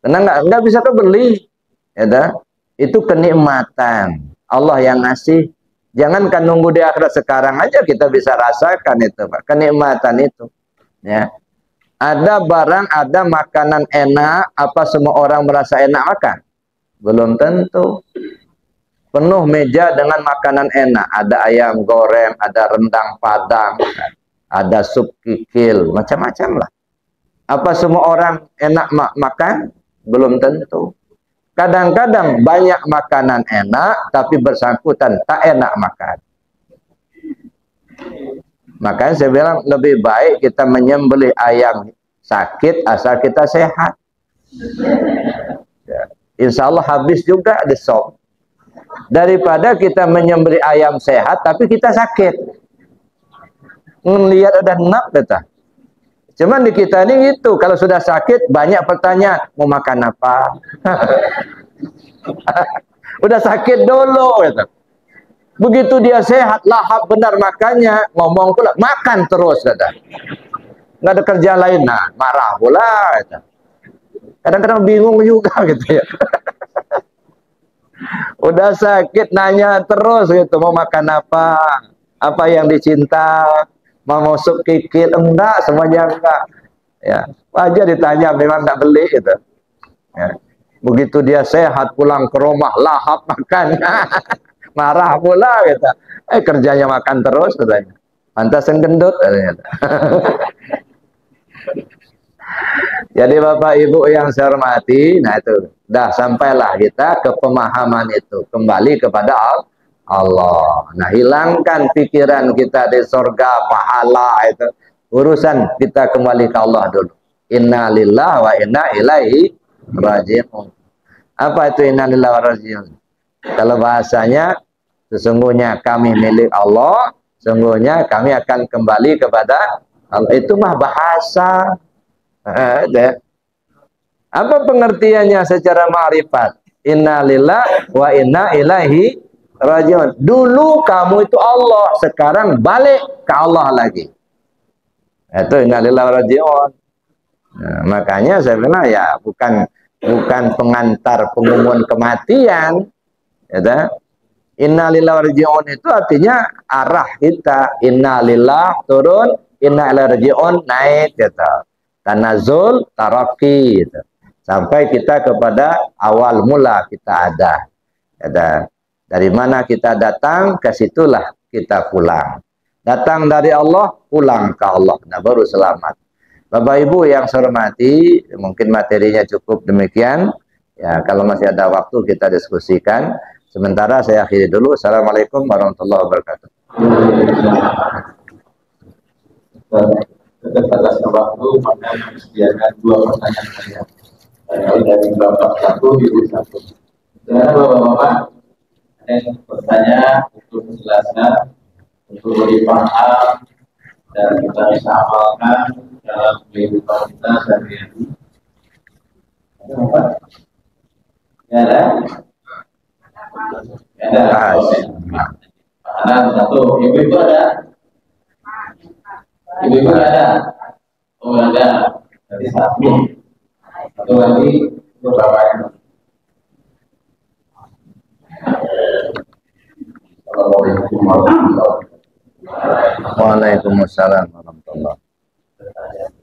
[SPEAKER 1] Karena nggak bisa kebeli. Ya, itu kenikmatan Allah yang ngasih. Jangankan nunggu di akhirat, sekarang aja kita bisa rasakan itu, Pak. Kenikmatan itu. Ya. Ada barang, ada makanan enak, apa semua orang merasa enak makan? Belum tentu. Penuh meja dengan makanan enak. Ada ayam goreng, ada rendang Padang, ada sup kikil, macam-macam lah. Apa semua orang enak makan? Belum tentu. Kadang-kadang banyak makanan enak, tapi bersangkutan tak enak makan. Makanya saya bilang lebih baik kita menyembelih ayam sakit asal kita sehat. Ya. Insya Allah habis juga di sop. Daripada kita menyembelih ayam sehat, tapi kita sakit. Ngelihat ada enak kita. Cuman di kita ini gitu, kalau sudah sakit banyak pertanyaan, mau makan apa? Udah sakit dulu gitu. Begitu dia sehat, lahap benar makannya, ngomong pula makan terus kata. Nggak ada kerja lain, nah marah pula gitu. Kadang-kadang bingung juga gitu ya. Udah sakit nanya terus gitu, mau makan apa? Apa yang dicinta? Mau sup kikil enggak, semuanya enggak. Ya, aja ditanya memang enggak beli gitu. Ya. Begitu dia sehat pulang ke rumah lahap makan, marah pula kita. Kerjanya makan terus katanya. Pantasan gendut katanya. Jadi Bapak Ibu yang saya hormati, nah itu dah sampailah kita ke pemahaman itu, kembali kepada Allah. Nah, hilangkan pikiran kita di surga, pahala itu. Urusan kita kembali ke Allah dulu. Inna lillahi wa inna ilaihi raji'un. Apa itu inna lillahi wa raji'un? Kalau bahasanya, sesungguhnya kami milik Allah, sesungguhnya kami akan kembali kepada Allah. Itu mah bahasa. Apa pengertiannya secara ma'rifat? Inna lillahi wa inna ilaihi raji'un. Dulu kamu itu Allah, sekarang balik ke Allah lagi. Itu inna lillahi wa raji'un. Nah, makanya saya bilang ya bukan pengantar pengumuman kematian. Ya, inna lillahi wa raji'un itu artinya arah kita. Inna lillahi turun, inna ilaihi raji'un naik gitu. Tanazul taraqi gitu. Sampai kita kepada awal mula kita ada. Dari mana kita datang, ke situlah kita pulang. Datang dari Allah, pulang ke Allah. Nah, baru selamat. Bapak Ibu yang saya hormati, mungkin materinya cukup demikian. Ya, kalau masih ada waktu kita diskusikan. Sementara saya akhiri dulu. Assalamualaikum warahmatullahi wabarakatuh.
[SPEAKER 2] Keterbatasan waktu, maka disediakan 2 pertanyaan saja. Dari Bapak 1, Ibu 1. Sekarang Bapak-Bapak ada yang bertanya untuk menjelaskan, untuk lebih paham dan kita bisa amalkan dalam kehidupan kita sehari-hari. Ada Bapak? Ya ada? Ya ada. Ada 1. Ibu-ibu ada? Ibu-ibu ada? Oh ada. Jadi 1. Satu lagi beberapa yang Assalamualaikum warahmatullahi wabarakatuh.
[SPEAKER 1] Waalaikumsalam warahmatullahi
[SPEAKER 2] wabarakatuh.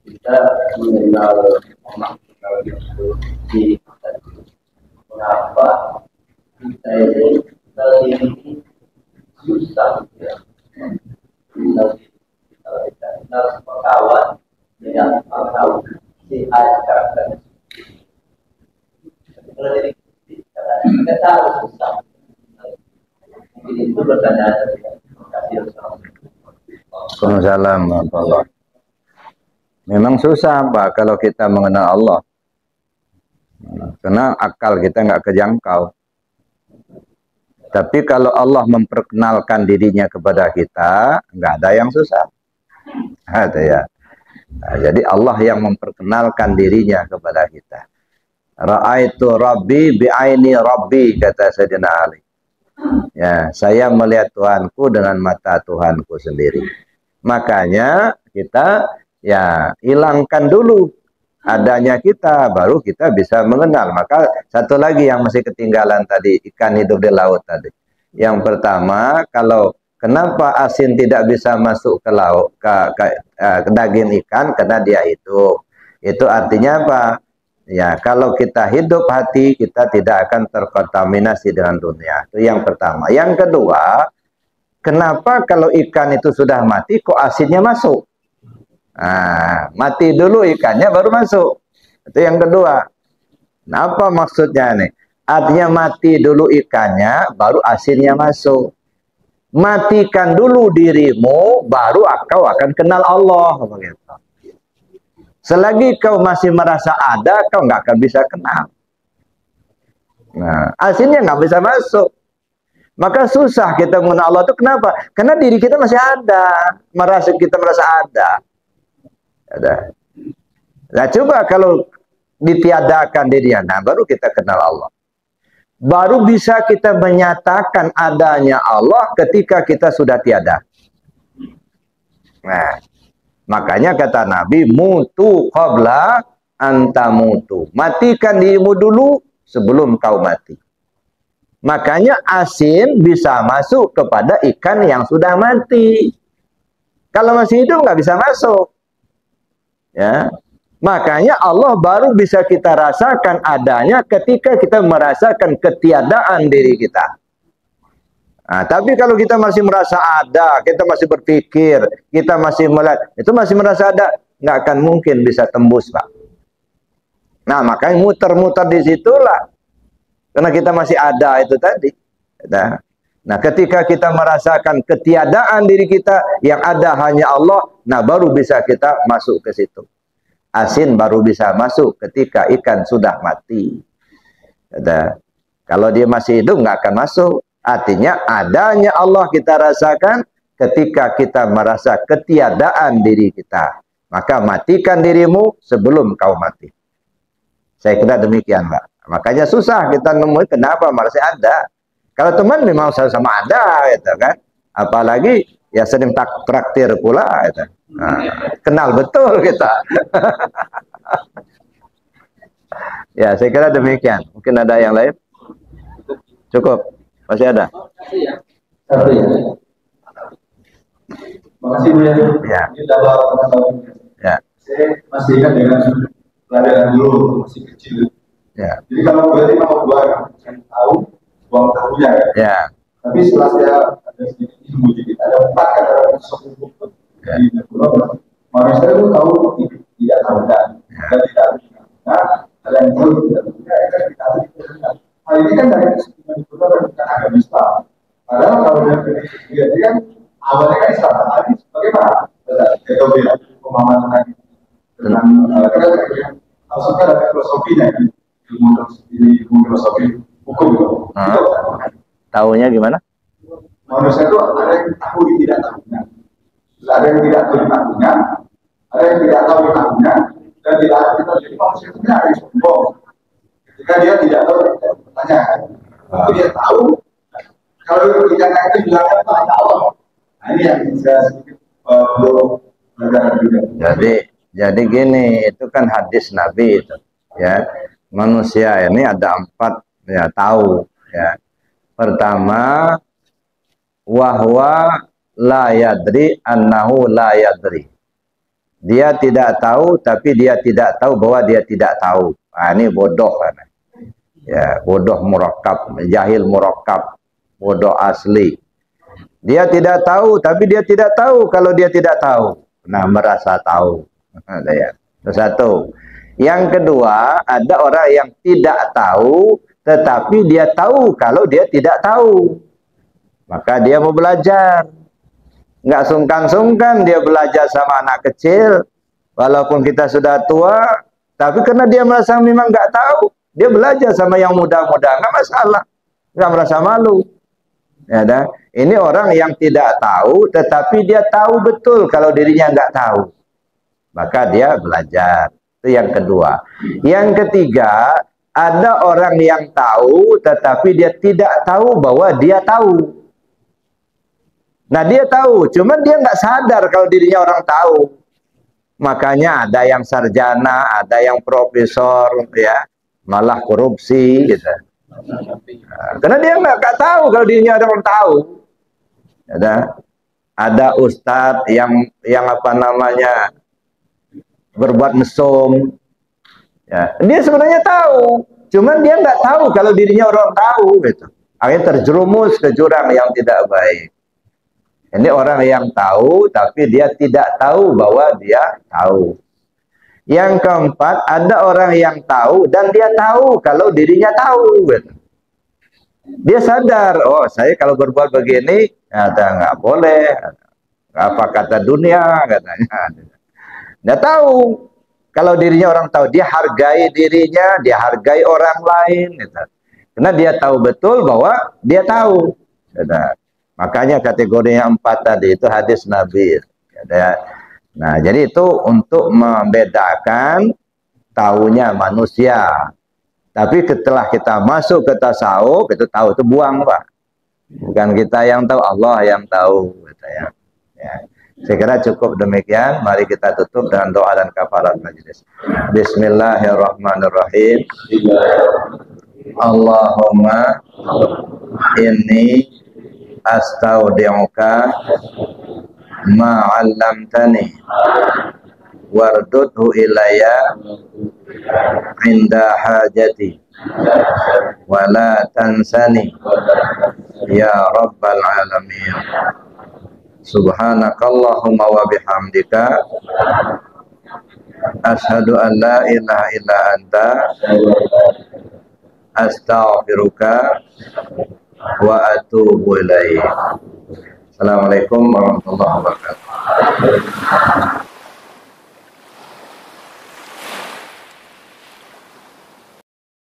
[SPEAKER 2] Kita mengenal di mengapa kita ini susah ya. Kita kawan dengan tahu si ajaran. Kalau jadi kita tahu susah. Jadi itu bertanya
[SPEAKER 1] Waalaikumsalam warahmatullahi. Memang susah Pak kalau kita mengenal Allah. Karena akal kita nggak kejangkau. Tapi kalau Allah memperkenalkan dirinya kepada kita, nggak ada yang susah. Ada ya. Nah, jadi Allah yang memperkenalkan dirinya kepada kita. Ra'aitu Rabbi bi'aini Rabbi, kata Sayyidina Ali. Ya, saya melihat Tuhanku dengan mata Tuhanku sendiri. Makanya kita ya hilangkan dulu adanya kita, baru kita bisa mengenal. Maka satu lagi yang masih ketinggalan tadi, ikan hidup di laut tadi. Yang pertama, kalau kenapa asin tidak bisa masuk ke laut, ke daging ikan? Karena dia hidup. Itu artinya apa? Ya, kalau kita hidup hati, kita tidak akan terkontaminasi dengan dunia. Itu yang pertama. Yang kedua, kenapa kalau ikan itu sudah mati, kok asinnya masuk? Nah, mati dulu ikannya baru masuk. Itu yang kedua. Nah, apa maksudnya nih? Artinya mati dulu ikannya, baru asinnya masuk. Matikan dulu dirimu, baru kau akan kenal Allah. Begitu. Selagi kau masih merasa ada, kau nggak akan bisa kenal. Nah, asinnya nggak bisa masuk. Maka susah kita mengenal Allah itu kenapa? Karena diri kita masih ada, kita merasa ada. Nah, coba kalau ditiadakan dirinya, nah baru kita kenal Allah. Baru bisa kita menyatakan adanya Allah ketika kita sudah tiada. Nah, makanya kata Nabi, mutu qabla antamutu. Matikan dirimu dulu sebelum kau mati. Makanya asin bisa masuk kepada ikan yang sudah mati. Kalau masih hidup nggak bisa masuk. Ya. Makanya Allah baru bisa kita rasakan adanya ketika kita merasakan ketiadaan diri kita. Nah, tapi kalau kita masih merasa ada, kita masih berpikir, kita masih melihat, itu masih merasa ada, nggak akan mungkin bisa tembus, Pak. Nah, makanya muter-muter di situlah. Karena kita masih ada itu tadi. Nah, ketika kita merasakan ketiadaan diri kita, yang ada hanya Allah, nah baru bisa kita masuk ke situ. Asin baru bisa masuk ketika ikan sudah mati. Kalau dia masih hidup nggak akan masuk. Artinya adanya Allah kita rasakan ketika kita merasa ketiadaan diri kita. Maka matikan dirimu sebelum kau mati. Saya kira demikian, Pak. Makanya susah kita nemuin kenapa masih ada. Kalau teman memang sama ada, gitu kan. Apalagi ya sering traktir pula, gitu. Nah, kenal betul kita. Ya, saya kira demikian. Mungkin ada yang lain? Cukup? Masih ada?
[SPEAKER 2] Satu ya. Makasih Bu ya.
[SPEAKER 1] Ya.
[SPEAKER 2] Ini dalam pengetahuan.
[SPEAKER 1] Ya.
[SPEAKER 2] Saya masih ingat dengan pelajaran dulu masih kecil.
[SPEAKER 1] Ya.
[SPEAKER 2] Jadi kalau berarti mau buang tahu, buang tahunya ya.
[SPEAKER 1] Ya.
[SPEAKER 2] Tapi setelah saya ada sedikit ilmu sedikit, ada 4 kata hukum di Pulau. Manusia itu tahu tidak tahu dan tidak tahu. Ada yang tahu tidak tahu. Tidak tahu. Hal ini kan dari kesimpulan itu bukan agama Islam. Padahal kalau dia kan awalnya kan Islam. Tapi bagaimana? Kita tahu ya pemahaman tentang maksudnya ada filosofinya ilmu filosofi hukum.
[SPEAKER 1] Tahunya gimana?
[SPEAKER 2] Manusia itu ada yang tahu tidak tahunya. Ada yang tidak tahu tahunya, ada yang tidak tahu tahunya, dan tidak ada kita jadi manusia itu harus sombong. Ketika dia tidak tahu, bertanya. Tapi dia tahu, kalau tidak itu bilangnya tanya Allah. Nah ini yang saya sedikit belum belajar juga.
[SPEAKER 1] Jadi gini, itu kan hadis Nabi itu, ya. Manusia ini ada 4 ya tahu, ya. Pertama, wahwa la yadri annahu la yadri. Dia tidak tahu tapi dia tidak tahu bahwa dia tidak tahu. Nah, ini bodoh kan. Ya, bodoh murakkab, jahil murakkab, bodoh asli. Dia tidak tahu tapi dia tidak tahu kalau dia tidak tahu. Nah, merasa tahu. Ada ya. Itu satu. Yang kedua, ada orang yang tidak tahu tetapi dia tahu kalau dia tidak tahu. Maka dia mau belajar. Nggak sungkan-sungkan dia belajar sama anak kecil. Walaupun kita sudah tua, tapi karena dia merasa memang nggak tahu, dia belajar sama yang muda-muda. Nggak masalah. Nggak merasa malu. Ya, dah. Ini orang yang tidak tahu, tetapi dia tahu betul kalau dirinya nggak tahu. Maka dia belajar. Itu yang kedua. Yang ketiga, ada orang yang tahu, tetapi dia tidak tahu bahwa dia tahu. Nah dia tahu, cuman dia nggak sadar kalau dirinya orang tahu. Makanya ada yang sarjana, ada yang profesor, ya malah korupsi, gitu. Nah, karena dia nggak tahu kalau dirinya orang tahu. Ada ustadz yang apa namanya berbuat mesum. Ya, dia sebenarnya tahu, cuman dia nggak tahu kalau dirinya orang tahu, gitu. Akhirnya terjerumus ke jurang yang tidak baik. Ini orang yang tahu, tapi dia tidak tahu bahwa dia tahu. Yang keempat, ada orang yang tahu, dan dia tahu kalau dirinya tahu. Dia sadar, oh saya kalau berbuat begini, nggak boleh. Apa kata dunia, katanya. Dia tahu. Kalau dirinya orang tahu, dia hargai dirinya, dia hargai orang lain. Gitu. Karena dia tahu betul bahwa dia tahu. Gitu. Makanya kategori yang 4 tadi itu hadis Nabi. Nah, jadi itu untuk membedakan tahunya manusia. Tapi setelah kita masuk ke tasawuf, itu tahu itu buang, Pak. Bukan kita yang tahu, Allah yang tahu. Gitu ya. Saya kira cukup demikian. Mari kita tutup dengan doa dan kafarat majelis. Bismillahirrahmanirrahim. Allahumma inni astaudi'uka ma 'allamtani wardudhu ilayya inda hajati wala tansani ya rabbal alamin. Subhanakallahumma wa bihamdika asyhadu an la ilaha illa anta astaghfiruka wa atubu ilaik. Assalamualaikum warahmatullahi wabarakatuh.